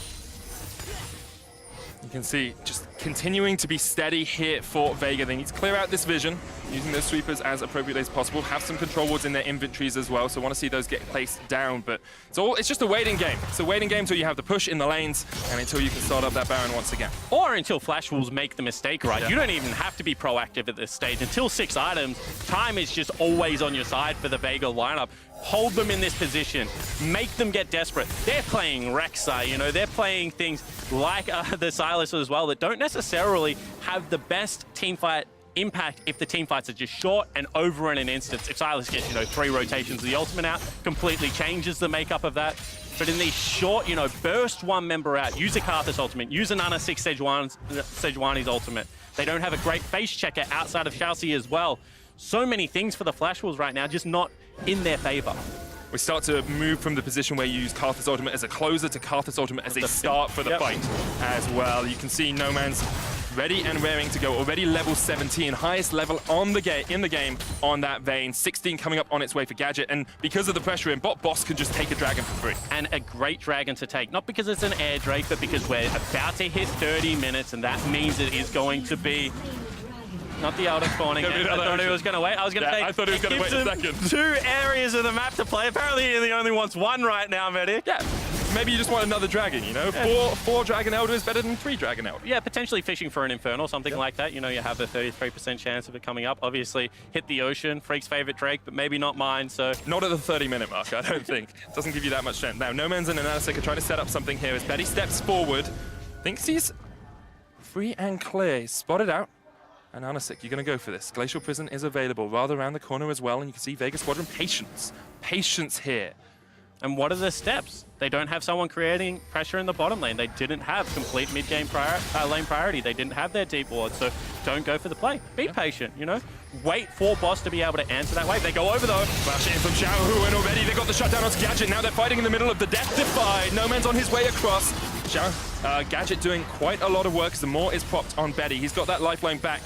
You can see just continuing to be steady here for Vega. They need to clear out this vision, using those sweepers as appropriately as possible. Have some control wards in their inventories as well, so want to see those get placed down. But it's just a waiting game. It's a waiting game until you have the push in the lanes and until you can start up that Baron once again. Or until Flash Wolves make the mistake, right? Yeah. You don't even have to be proactive at this stage. Until 6 items, time is just always on your side for the Vega lineup. Hold them in this position, make them get desperate. They're playing Rek'Sai, you know, they're playing things like the Silas as well that don't necessarily have the best teamfight impact if the teamfights are just short and over in an instant. If Silas gets, you know, 3 rotations of the ultimate out, completely changes the makeup of that. But in these short, you know, burst 1 member out, use a Karthus ultimate, use an Nana 6 Sejuani's ultimate. They don't have a great face checker outside of Xiaoxi as well. So many things for the Flash Wolves right now, just not in their favor. We start to move from the position where you use Karthus ultimate as a closer to Karthus ultimate as a start for the fight as well. You can see No Man's ready and raring to go. Already level 17, highest level on the in the game on that vein. 16 coming up on its way for Gadget, and because of the pressure in bot, Boss can just take a dragon for free. And a great dragon to take, not because it's an air drake, but because we're about to hit 30 minutes, and that means it is going to be not the Elder spawning. I thought he was going to wait. I was going to say, I thought he was going to wait a second. 2 areas of the map to play. Apparently he only wants 1 right now, Medic. Yeah, maybe you just want another dragon, you know? Yeah. 4 Dragon Elder is better than 3 Dragon Elder. Yeah, potentially fishing for an Infernal, something like that. You know, you have a 33% chance of it coming up. Obviously, hit the ocean, Freak's favorite Drake, but maybe not mine, so... Not at the 30-minute mark, I don't think. Doesn't give you that much chance. Now, No Man's and Anasik are trying to set up something here as Betty steps forward. Thinks he's free and clear. He's spotted out. And Anasik, you're going to go for this. Glacial Prison is available rather around the corner as well, and you can see Vega Squadron patience. Patience here. And what are the steps? They don't have someone creating pressure in the bottom lane. They didn't have complete mid-game lane priority. They didn't have their deep ward, so don't go for the play. Be patient, you know? Wait for Boss to be able to answer that wave. They go over though. Flash in from Xiao, and already they got the shutdown on Gadget. Now they're fighting in the middle of the Death Defy. No Man's on his way across. Gadget doing quite a lot of work as the Maw is propped on Betty. He's got that lifeline back.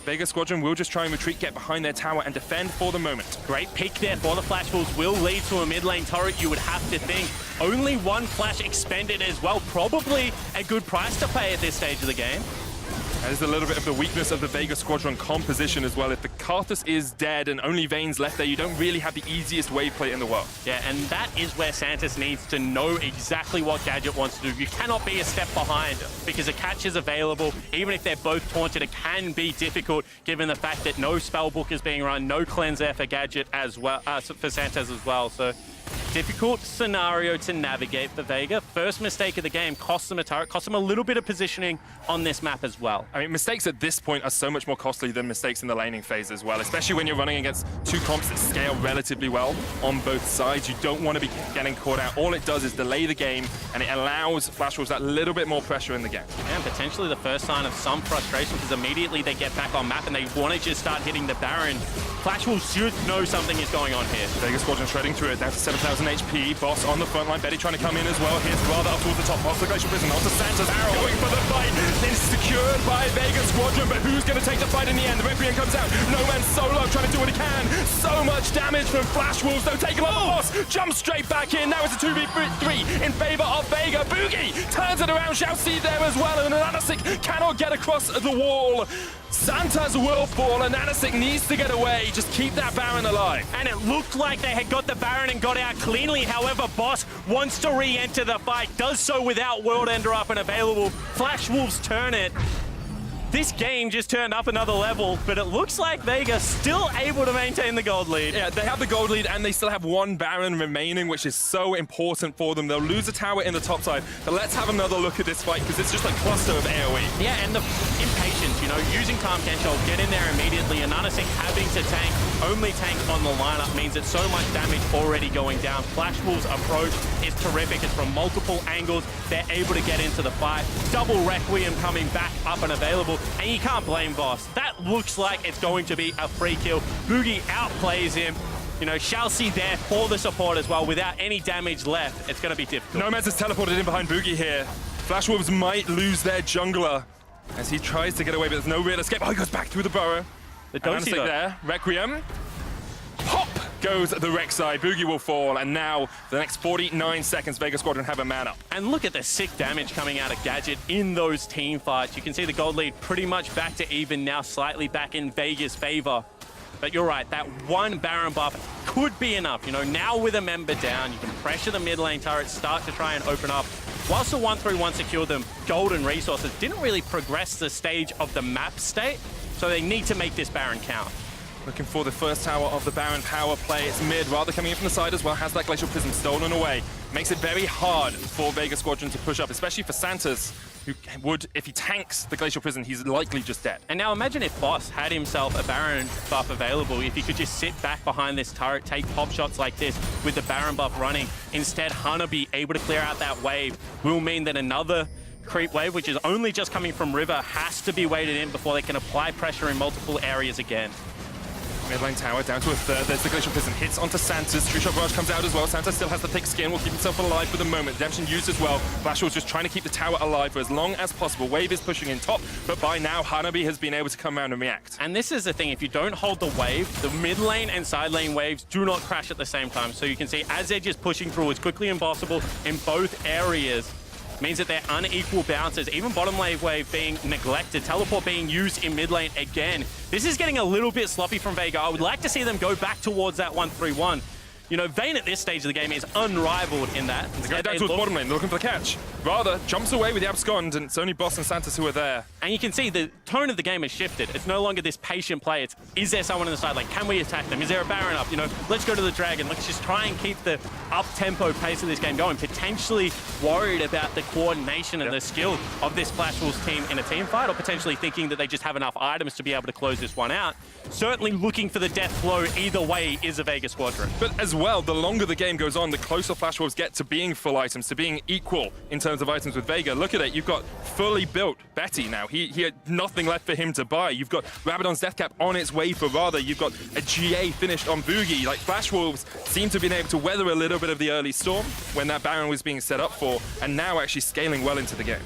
Vega Squadron will just try and retreat, get behind their tower, and defend for the moment. Great pick there for the Flash Wolves. Will lead to a mid lane turret, you would have to think. Only 1 flash expended as well. Probably a good price to pay at this stage of the game. That is a little bit of the weakness of the Vega Squadron composition as well. If the Karthus is dead and only Vayne's left there, you don't really have the easiest wave play in the world. Yeah, and that is where Santis needs to know exactly what Gadget wants to do. You cannot be a step behind because a catch is available. Even if they're both taunted, it can be difficult given the fact that no spellbook is being run, no cleanse there for Gadget as well, for Santis as well. So difficult scenario to navigate for Vega. First mistake of the game costs them a turret, costs them a little bit of positioning on this map as well. I mean, mistakes at this point are so much more costly than mistakes in the laning phase as well, especially when you're running against 2 comps that scale relatively well on both sides. You don't want to be getting caught out. All it does is delay the game, and it allows Flash Wolves that little bit more pressure in the game. And potentially the first sign of some frustration, because immediately they get back on map and they want to just start hitting the Baron. Flash Wolves should know something is going on here. Vega Squadron shredding through it, down to 7,000 1,000 HP. Boss on the front line. Betty trying to come in as well. Here's Rather up towards the top. Boss the Glacial Prison. Onto Santa's arrow. Going for the fight. Then secured by Vega Squadron. But who's going to take the fight in the end? The Requiem comes out. No Man solo trying to do what he can. So much damage from Flash Wolves. Though taking on the boss. Jumps straight back in. Now it's a 2v3 in favor of Vega. Boogie turns it around. Shall see there as well. And Anasik cannot get across the wall. Santa's will fall, and Anasik needs to get away. Just keep that Baron alive. And it looked like they had got the Baron and got out cleanly. However, Boss wants to re-enter the fight, does so without World Ender up and available. Flash Wolves turn it. This game just turned up another level, but it looks like Vega still able to maintain the gold lead. Yeah, they have the gold lead, and they still have one Baron remaining, which is so important for them. They'll lose a tower in the top side, but let's have another look at this fight, because it's just a cluster of AoE. Yeah, and the impatience, you know, using Calm Control, get in there immediately, and Anasik having to tank, only tank on the lineup means that so much damage already going down. Flash Wolves' approach is terrific. It's from multiple angles. They're able to get into the fight. Double Requiem coming back up and available. And you can't blame Boss. That looks like it's going to be a free kill. Boogie outplays him. You know, Shalcy there for the support as well. Without any damage left, it's going to be difficult. Nomads is teleported in behind Boogie here. Flash Wolves might lose their jungler as he tries to get away, but there's no real escape. Oh, he goes back through the burrow. The Dosi there. Requiem. Pop goes the Rek'Sai. Boogie will fall, and now the next 49 seconds, Vega Squadron have a man up. And look at the sick damage coming out of Gadget in those team fights. You can see the gold lead pretty much back to even now, slightly back in Vega's favor. But you're right, that one Baron buff could be enough. You know, now with a member down, you can pressure the mid lane turrets, start to try and open up. Whilst the 1-3-1 secured them golden resources, didn't really progress the stage of the map state, so they need to make this Baron count. Looking for the first tower of the Baron power play. It's mid, Rather coming in from the side as well. Has that Glacial Prism stolen away. Makes it very hard for Vega Squadron to push up, especially for Santas, who would, if he tanks the Glacial Prison, he's likely just dead. And now imagine if Boss had himself a Baron buff available, if he could just sit back behind this turret, take pop shots like this with the Baron buff running. Instead, Hanabi able to clear out that wave will mean that another creep wave, which is only just coming from River, has to be weighted in before they can apply pressure in multiple areas again. Mid lane tower down to a third. There's the Glacial Prison. Hits onto Santas. True Shot Barrage comes out as well. Santas still has the thick skin. Will keep himself alive for the moment. Redemption used as well. Flashwell's just trying to keep the tower alive for as long as possible. Wave is pushing in top, but by now, Hanabi has been able to come around and react. And this is the thing. If you don't hold the wave, the mid lane and side lane waves do not crash at the same time. So you can see as Edge is pushing through as quickly as possible in both areas, means that they're unequal bounces. Even bottom lane wave being neglected, teleport being used in mid lane again. This is getting a little bit sloppy from Vega. I would like to see them go back towards that 1-3-1. You know, Vayne at this stage of the game is unrivaled in that. They go down towards bottom lane, they're looking for the catch. Rather jumps away with the abscond, and it's only Boss and Santas who are there. And you can see the tone of the game has shifted. It's no longer this patient play. It's, is there someone on the side? Like, can we attack them? Is there a Baron up? You know, let's go to the Dragon. Let's just try and keep the up-tempo pace of this game going. Potentially worried about the coordination and the skill of this Flash Wolves team in a team fight, or potentially thinking that they just have enough items to be able to close this one out. Certainly looking for the death blow either way is a Vega Squadron. But as well, the longer the game goes on, the closer Flash Wolves get to being full items, to being equal in terms of items with Vega. Look at it, you've got fully built Betty now. He had nothing left for him to buy. You've got Rabadon's Death Cap on its way for Rather. You've got a GA finished on Boogie. Like, Flash Wolves seem to have been able to weather a little bit of the early storm when that Baron was being set up for, and now actually scaling well into the game.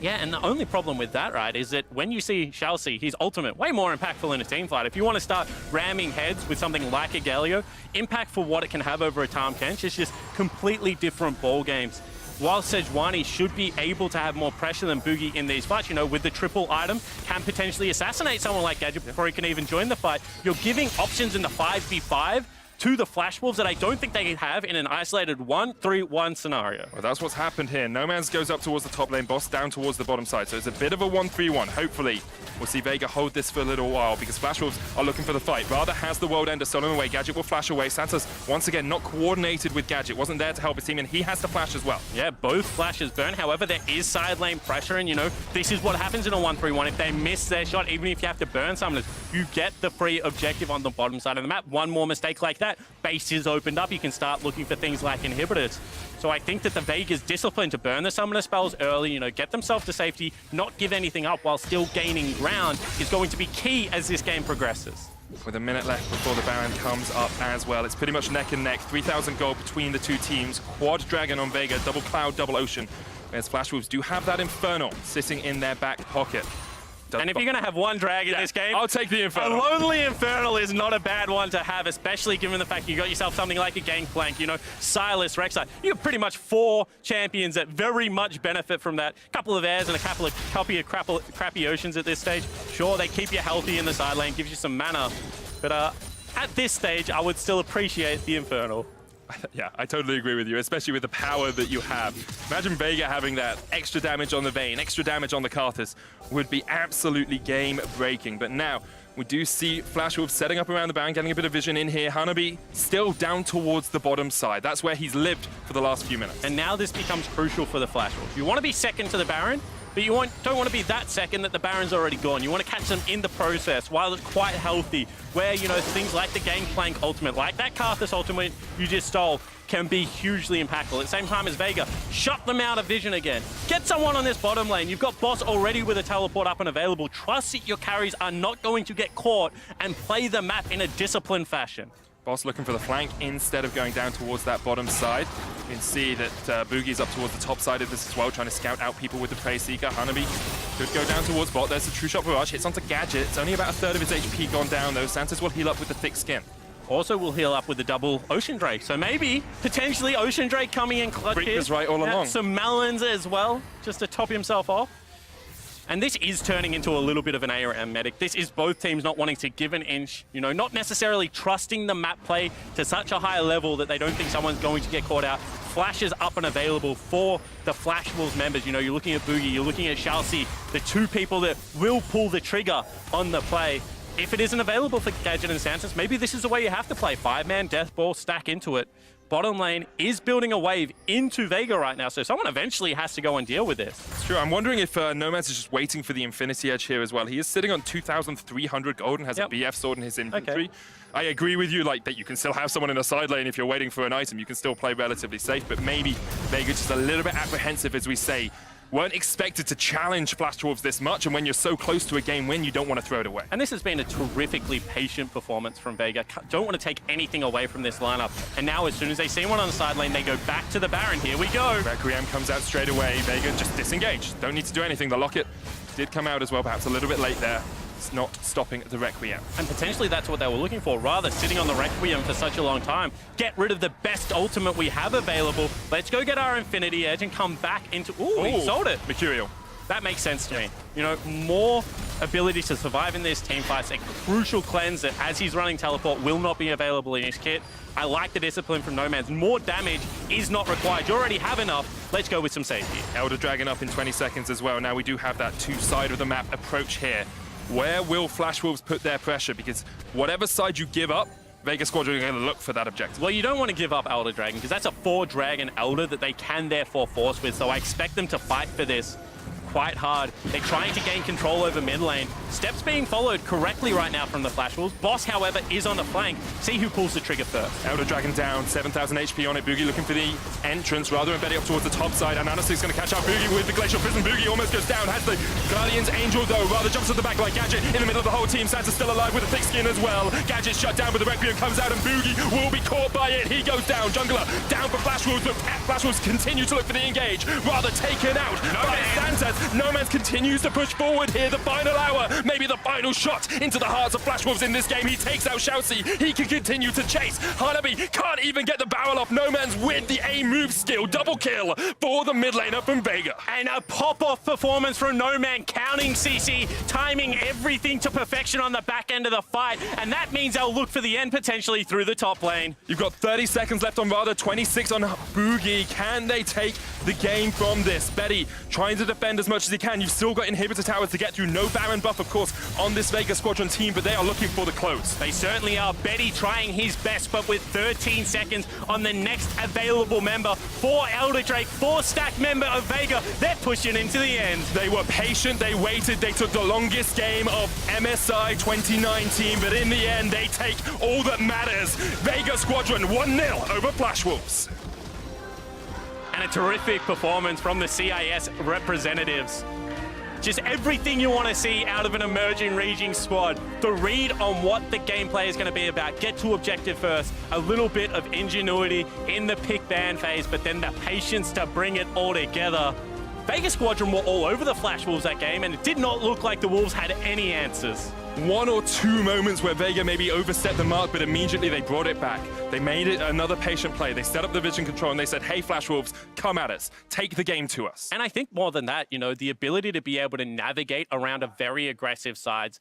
Yeah, and the only problem with that, right, is that when you see Shalcy, his ultimate, way more impactful in a team fight. If you want to start ramming heads with something like a Galio, impact for what it can have over a Tahm Kench is just completely different ball games. While Sejuani should be able to have more pressure than Boogie in these fights, you know, with the triple item, can potentially assassinate someone like Gadget before he can even join the fight. You're giving options in the 5v5 to the Flash Wolves that I don't think they have in an isolated 1-3-1 scenario. Well, that's what's happened here. Nomads goes up towards the top lane, Boss down towards the bottom side. So it's a bit of a 1-3-1. Hopefully, we'll see Vega hold this for a little while because Flash Wolves are looking for the fight. Rather has the World Ender stolen away. Gadget will flash away. Santas, once again, not coordinated with Gadget. Wasn't there to help his team, and he has to flash as well. Yeah, both flashes burn. However, there is side lane pressure, and, you know, this is what happens in a 1-3-1. If they miss their shot, even if you have to burn summoners, you get the free objective on the bottom side of the map. One more mistake like that, base is opened up, you can start looking for things like inhibitors. So I think that the Vega's discipline to burn the summoner spells early, you know, get themselves to safety, not give anything up while still gaining ground is going to be key as this game progresses. with a minute left before the Baron comes up as well. It's pretty much neck and neck. 3,000 gold between the two teams. Quad Dragon on Vega, double Cloud, double Ocean. Whereas Flash Wolves do have that Infernal sitting in their back pocket. And if you're going to have one drag in this game, I'll take the Infernal. A lonely Infernal is not a bad one to have, especially given the fact you got yourself something like a Gangplank, you know, Silas, Rek'Sai. You have pretty much 4 champions that very much benefit from that. A couple of airs and a couple of crappy oceans at this stage. Sure, they keep you healthy in the side lane, gives you some mana. But at this stage, I would still appreciate the Infernal. Yeah, I totally agree with you, especially with the power that you have. Imagine Vega having that extra damage on the Vayne, extra damage on the Karthus would be absolutely game-breaking. But now, we do see Flash Wolves setting up around the Baron, getting a bit of vision in here. Hanabi still down towards the bottom side. That's where he's lived for the last few minutes. And now this becomes crucial for the Flash Wolves. You want to be second to the Baron, but you don't want to be that second that the Baron's already gone. You want to catch them in the process while it's quite healthy, where, you know, things like the Gangplank ultimate, like that Karthus ultimate you just stole, can be hugely impactful. At the same time as Vega, shut them out of vision again. Get someone on this bottom lane. You've got Boss already with a teleport up and available. Trust that your carries are not going to get caught and play the map in a disciplined fashion. Boss looking for the flank instead of going down towards that bottom side. You can see that Boogie's up towards the top side of this as well, trying to scout out people with the Prey Seeker. Hanabi could go down towards bot. There's a True Shot Barrage, hits onto Gadget. It's only about a third of his HP gone down though. Santos will heal up with the thick skin. Also will heal up with the double Ocean Drake. So maybe, potentially, Ocean Drake coming in clutch here. Reaper's right all along. Some Melons as well, just to top himself off. And this is turning into a little bit of an ARM medic. This is both teams not wanting to give an inch, you know, not necessarily trusting the map play to such a high level that they don't think someone's going to get caught out. Flash is up and available for the Flash Wolves members. You know, you're looking at Boogie, you're looking at Shalsi, the 2 people that will pull the trigger on the play. If it isn't available for Gadget and Santos, maybe this is the way you have to play. 5-man Death Ball, stack into it. Bottom lane is building a wave into Vega right now, so someone eventually has to go and deal with this. It's true. I'm wondering if Nomads is just waiting for the Infinity Edge here as well. He is sitting on 2,300 gold and has a BF sword in his inventory. Okay. I agree with you, like, that you can still have someone in a side lane if you're waiting for an item. You can still play relatively safe, but maybe Vega's just a little bit apprehensive, as we say. Weren't expected to challenge Flash Wolves this much, and when you're so close to a game win, you don't want to throw it away. And this has been a terrifically patient performance from Vega. Don't want to take anything away from this lineup. And now, as soon as they see one on the side lane, they go back to the Baron. Here we go. Requiem comes out straight away. Vega just disengaged. Don't need to do anything. The Locket did come out as well, perhaps a little bit late there. It's not stopping the Requiem. And potentially that's what they were looking for, rather sitting on the Requiem for such a long time. Get rid of the best ultimate we have available. Let's go get our Infinity Edge and come back into... Ooh, he sold it. Mercurial. That makes sense to me. You know, more ability to survive in this team fight. A crucial cleanse that, as he's running teleport, will not be available in his kit. I like the discipline from Nomads. More damage is not required. You already have enough. Let's go with some safety. Elder Dragon up in 20 seconds as well. Now we do have that 2-side of the map approach here. Where will Flash Wolves put their pressure? Because whatever side you give up, Vega Squadron are going to look for that objective. Well, you don't want to give up Elder Dragon, because that's a 4-Dragon Elder that they can therefore force with, so I expect them to fight for this quite hard. They're trying to gain control over mid lane. Steps being followed correctly right now from the Flash Wolves. Boss, however, is on the flank. See who pulls the trigger first. Elder Dragon down, 7,000 HP on it. Boogie looking for the entrance, rather embedding up towards the top side. And Anastic's going to catch out Boogie with the Glacial Prism. Boogie almost goes down, has the Guardian's Angel though, rather jumps at the back like Gadget in the middle of the whole team. Santa's still alive with a thick skin as well. Gadget's shut down, but the Requiem comes out and Boogie will be caught by it. He goes down. Jungler down for Flash Wolves, but Flash Wolves continue to look for the engage, rather taken out by Santas. Nomads continues to push forward here. The final hour, maybe the final shot into the hearts of Flash Wolves in this game. He takes out Shalsi. He can continue to chase. Hanabi can't even get the barrel off. Noman's with the A move skill. Double kill for the mid laner from Vega. And a pop-off performance from Noman, counting CC, timing everything to perfection on the back end of the fight. And that means they'll look for the end potentially through the top lane. You've got 30 seconds left on Radha, 26 on Boogie. Can they take the game from this? Betty trying to defend as much as he can. You've still got inhibitor towers to get through. No Baron buff, of course, on this Vega Squadron team, but they are looking for the close. They certainly are. Betty trying his best, but with 13 seconds on the next available member for Elder Drake, 4-stack member of Vega, they're pushing into the end. They were patient, they waited, they took the longest game of MSI 2019, but in the end, they take all that matters. Vega Squadron 1-0 over Flash Wolves. And a terrific performance from the CIS representatives. Just everything you want to see out of an emerging region squad. The read on what the gameplay is going to be about. Get to objective first. A little bit of ingenuity in the pick ban phase, but then the patience to bring it all together. Vega Squadron were all over the Flash Wolves that game, and it did not look like the Wolves had any answers. One or two moments where Vega maybe overstepped the mark, but immediately they brought it back. They made it another patient play. They set up the vision control and they said, hey, Flash Wolves, come at us. Take the game to us. And I think more than that, the ability to be able to navigate around a very aggressive sides,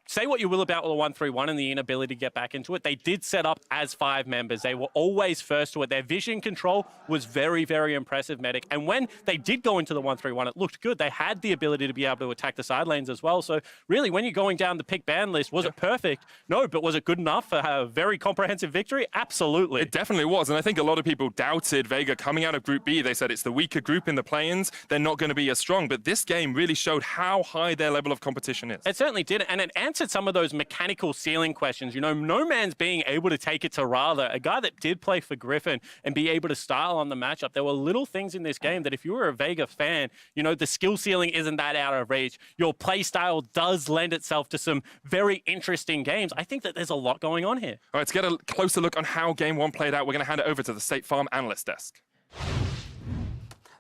say what you will about the 1-3-1 and the inability to get back into it. They did set up as 5 members. They were always first to it. Their vision control was very, very impressive, Medic. And when they did go into the 1-3-1, it looked good. They had the ability to be able to attack the side lanes as well. So really, when you're going down the pick ban list, was it perfect? No, but was it good enough for a very comprehensive victory? Absolutely. It definitely was. And I think a lot of people doubted Vega coming out of Group B. They said it's the weaker group in the play-ins. They're not going to be as strong. But this game really showed how high their level of competition is. It certainly did. And it answered some of those mechanical ceiling questions. No man's being able to take it to Rather, a guy that did play for Griffin and be able to style on the matchup. There were little things in this game that if you were a Vega fan, the skill ceiling isn't that out of reach. Your play style does lend itself to some very interesting games. I think that there's a lot going on here. All right, let's get a closer look on how Game 1 played out. We're going to hand it over to the State Farm analyst desk.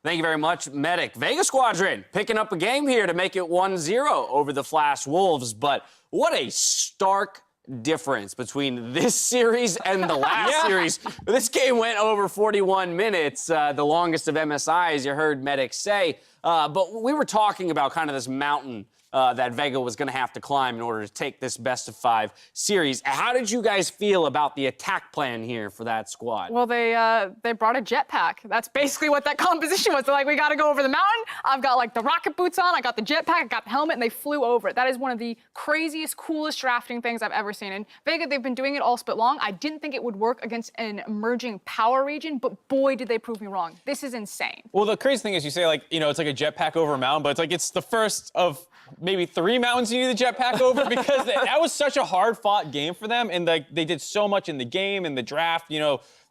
Thank you very much, Medic. Vega Squadron picking up a game here to make it 1-0 over the Flash Wolves, but what a stark difference between this series and the last series. This game went over 41 minutes, the longest of MSI, as you heard Medic say. But we were talking about kind of this mountain that Vega was going to have to climb in order to take this best-of-5 series. How did you guys feel about the attack plan here for that squad? Well, they brought a jetpack. That's basically what that composition was. They're like, we got to go over the mountain. I've got, like, the rocket boots on. I got the jetpack. I got the helmet, and they flew over it. That is one of the craziest, coolest drafting things I've ever seen. And Vega, they've been doing it all split long. I didn't think it would work against an emerging power region, but boy, did they prove me wrong. This is insane. Well, the crazy thing is you say, like, it's like a jetpack over a mountain, but it's the first of maybe 3 mountains you need the jetpack over because that was such a hard-fought game for them, and they did so much in the game, in the draft,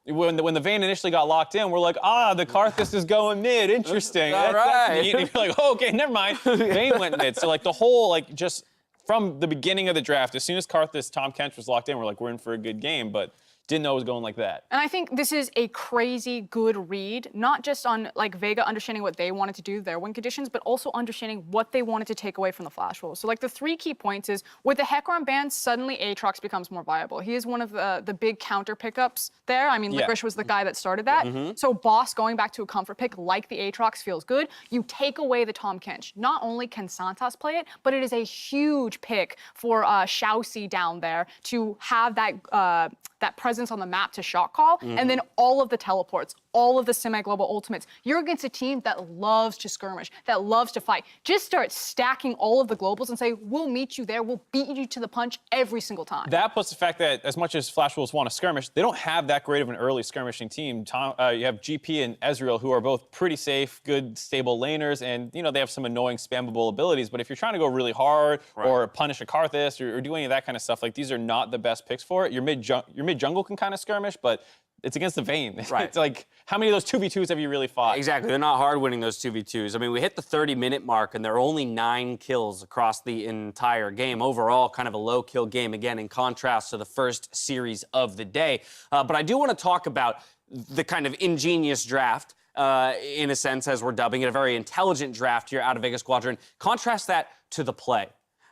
When the Vayne initially got locked in, we're like, the Karthus is going mid. Interesting. All right. And you're like, okay, never mind. Vayne went mid. So, the whole, just from the beginning of the draft, as soon as Karthus, Tom Kench was locked in, we're like, we're in for a good game. But didn't know it was going like that. And I think this is a crazy good read, not just on Vega understanding what they wanted to do, their win conditions, but also understanding what they wanted to take away from the Flash Wolves. So the 3 key points is with the Hecarim ban, suddenly Aatrox becomes more viable. He is one of the big counter pickups there. I mean, Licorice was the guy that started that. So Boss going back to a comfort pick like the Aatrox feels good. You take away the Tom Kench. Not only can Santos play it, but it is a huge pick for Xiaoxi down there to have that presence on the map to shot call, and then all of the teleports, all of the semi-global ultimates. You're against a team that loves to skirmish, that loves to fight. Just start stacking all of the globals and say, we'll meet you there, we'll beat you to the punch every single time. That plus the fact that as much as Flash Wolves want to skirmish, they don't have that great of an early skirmishing team. You have GP and Ezreal, who are both pretty safe, good, stable laners, and they have some annoying spammable abilities, but if you're trying to go really hard or punish a Karthus or do any of that kind of stuff, these are not the best picks for it. Your mid-jungle can kind of skirmish, but it's against the Vayne. Right. It's how many of those 2v2s have you really fought? Exactly. They're not hard winning those 2v2s. I mean, we hit the 30-minute mark, and there are only 9 kills across the entire game. Overall, kind of a low-kill game, again, in contrast to the first series of the day. But I do want to talk about the kind of ingenious draft, in a sense, as we're dubbing it, a very intelligent draft here out of Vega Squadron. Contrast that to the play.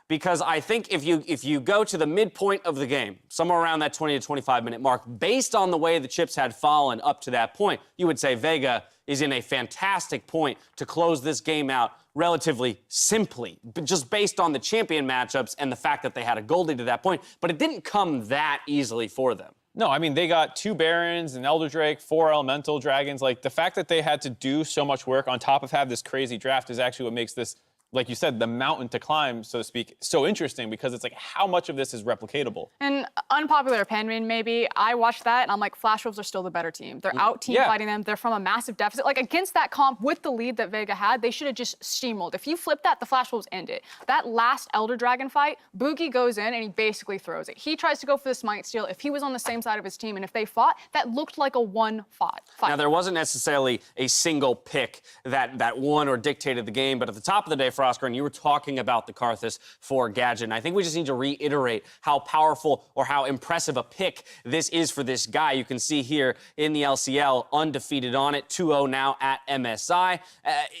Because I think if you go to the midpoint of the game, somewhere around that 20 to 25-minute mark, based on the way the chips had fallen up to that point, you would say Vega is in a fantastic point to close this game out relatively simply, just based on the champion matchups and the fact that they had a Goldie to that point. But it didn't come that easily for them. No, I mean, they got 2 Barons, an Elder Drake, 4 Elemental Dragons. The fact that they had to do so much work on top of have this crazy draft is actually what makes this, like you said, the mountain to climb, so to speak, so interesting because it's how much of this is replicatable? An unpopular opinion, maybe. I watched that, and I'm like, Flash Wolves are still the better team. They're out-team fighting them. They're from a massive deficit. Against that comp, with the lead that Vega had, they should have just steamrolled. If you flip that, the Flash Wolves end it. That last Elder Dragon fight, Boogie goes in, and he basically throws it. He tries to go for the Smite Steal. If he was on the same side of his team, and if they fought, that looked like a 1-5 fight. Now, there wasn't necessarily a single pick that won or dictated the game, but at the top of the day for Frosker, and you were talking about the Karthus for Gadget. And I think we just need to reiterate how powerful or how impressive a pick this is for this guy. You can see here in the LCL, undefeated on it, 2-0 now at MSI.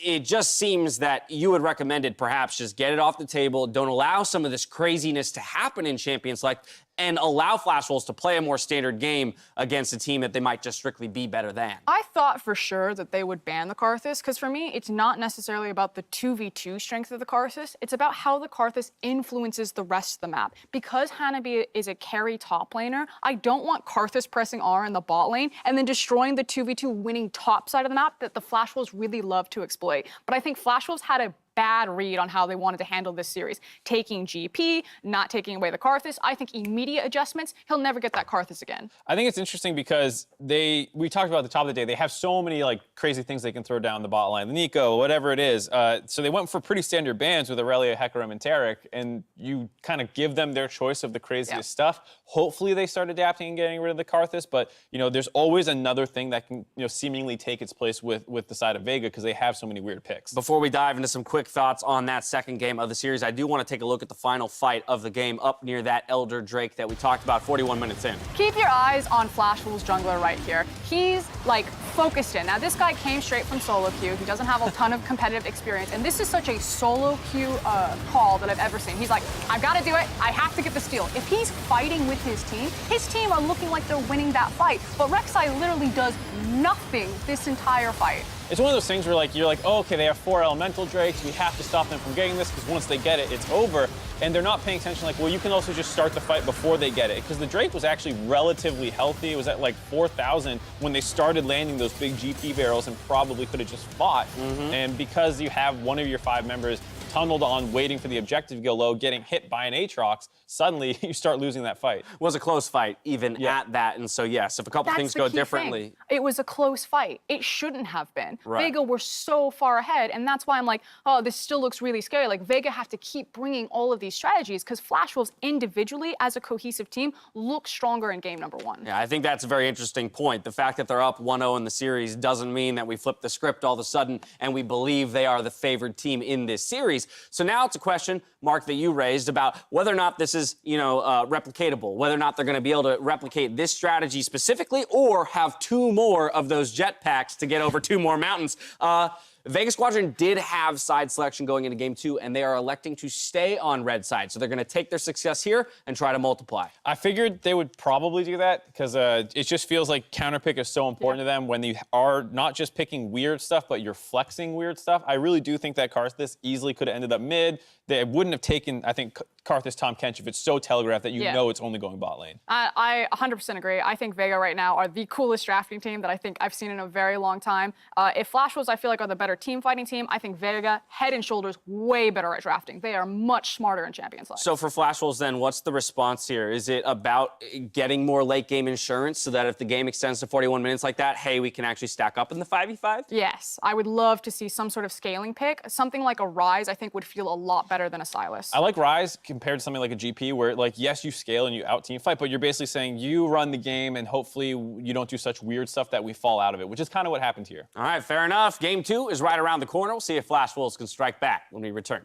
It just seems that you would recommend it, perhaps just get it off the table. Don't allow some of this craziness to happen in Champions Select, and allow Flash Wolves to play a more standard game against a team that they might just strictly be better than. I thought for sure that they would ban the Karthus, because for me, it's not necessarily about the 2v2 strength of the Karthus. It's about how the Karthus influences the rest of the map. Because Hanabi is a carry top laner, I don't want Karthus pressing R in the bot lane and then destroying the 2v2 winning top side of the map that the Flash Wolves really love to exploit. But I think Flash Wolves had a bad read on how they wanted to handle this series. Taking GP, not taking away the Karthus. I think immediate adjustments, he'll never get that Karthus again. I think it's interesting because we talked about at the top of the day, they have so many like crazy things they can throw down the bot line, the Nico, whatever it is. So they went for pretty standard bans with Aurelia, Hecarim, and Taric, and you kind of give them their choice of the craziest stuff. Hopefully they start adapting and getting rid of the Karthus, but there's always another thing that can seemingly take its place with the side of Vega because they have so many weird picks. Before we dive into some quick thoughts on that second game of the series, I do want to take a look at the final fight of the game up near that Elder Drake that we talked about 41 minutes in. Keep your eyes on Flash Wolves jungler right here. He's like focused in. Now this guy came straight from solo queue. He doesn't have a ton of competitive experience, and this is such a solo queue call that I've ever seen. He's like, I've got to do it. I have to get the steal. If he's fighting with his team are looking like they're winning that fight. But Rek'Sai literally does nothing this entire fight. It's one of those things where you're like, oh, okay, they have 4 elemental drakes. We have to stop them from getting this because once they get it, it's over. And they're not paying attention well, you can also just start the fight before they get it. Because the Drake was actually relatively healthy. It was at 4,000 when they started landing those big GP barrels and probably could have just fought. And because you have one of your 5 members tunneled on, waiting for the objective to go low, getting hit by an Aatrox, suddenly you start losing that fight. It was a close fight, even at that. And so, yes, if a couple things go differently. It was a close fight. It shouldn't have been. Right. Vega were so far ahead, and that's why I'm like, oh, this still looks really scary. Vega have to keep bringing all of these strategies because Flash Wolves individually, as a cohesive team, look stronger in game number 1. Yeah, I think that's a very interesting point. The fact that they're up 1-0 in the series doesn't mean that we flip the script all of a sudden and we believe they are the favored team in this series. So now it's a question, Mark, that you raised about whether or not this is, replicatable, whether or not they're going to be able to replicate this strategy specifically or have 2 more of those jetpacks to get over 2 more mountains. Vega Squadron did have side selection going into game 2, and they are electing to stay on red side. So they're going to take their success here and try to multiply. I figured they would probably do that because it just feels like counterpick is so important to them when you are not just picking weird stuff, but you're flexing weird stuff. I really do think that Karthus easily could have ended up mid. They wouldn't have taken, I think, Karthus Tom Kench if it's so telegraphed that you know it's only going bot lane. I 100% agree. I think Vega right now are the coolest drafting team that I think I've seen in a very long time. If Flash Wolves, I feel like, are the better team fighting team, I think Vega, head and shoulders, way better at drafting. They are much smarter in Champions League. So for Flash Wolves then, what's the response here? Is it about getting more late game insurance so that if the game extends to 41 minutes like that, hey, we can actually stack up in the 5v5? Yes, I would love to see some sort of scaling pick. Something like a Ryze, I think, would feel a lot better than a Sylas. I like Ryze compared to something like a GP where, yes, you scale and you out-team fight, but you're basically saying you run the game and hopefully you don't do such weird stuff that we fall out of it, which is kind of what happened here. All right, fair enough. Game 2 is right around the corner. We'll see if Flash Wolves can strike back when we return.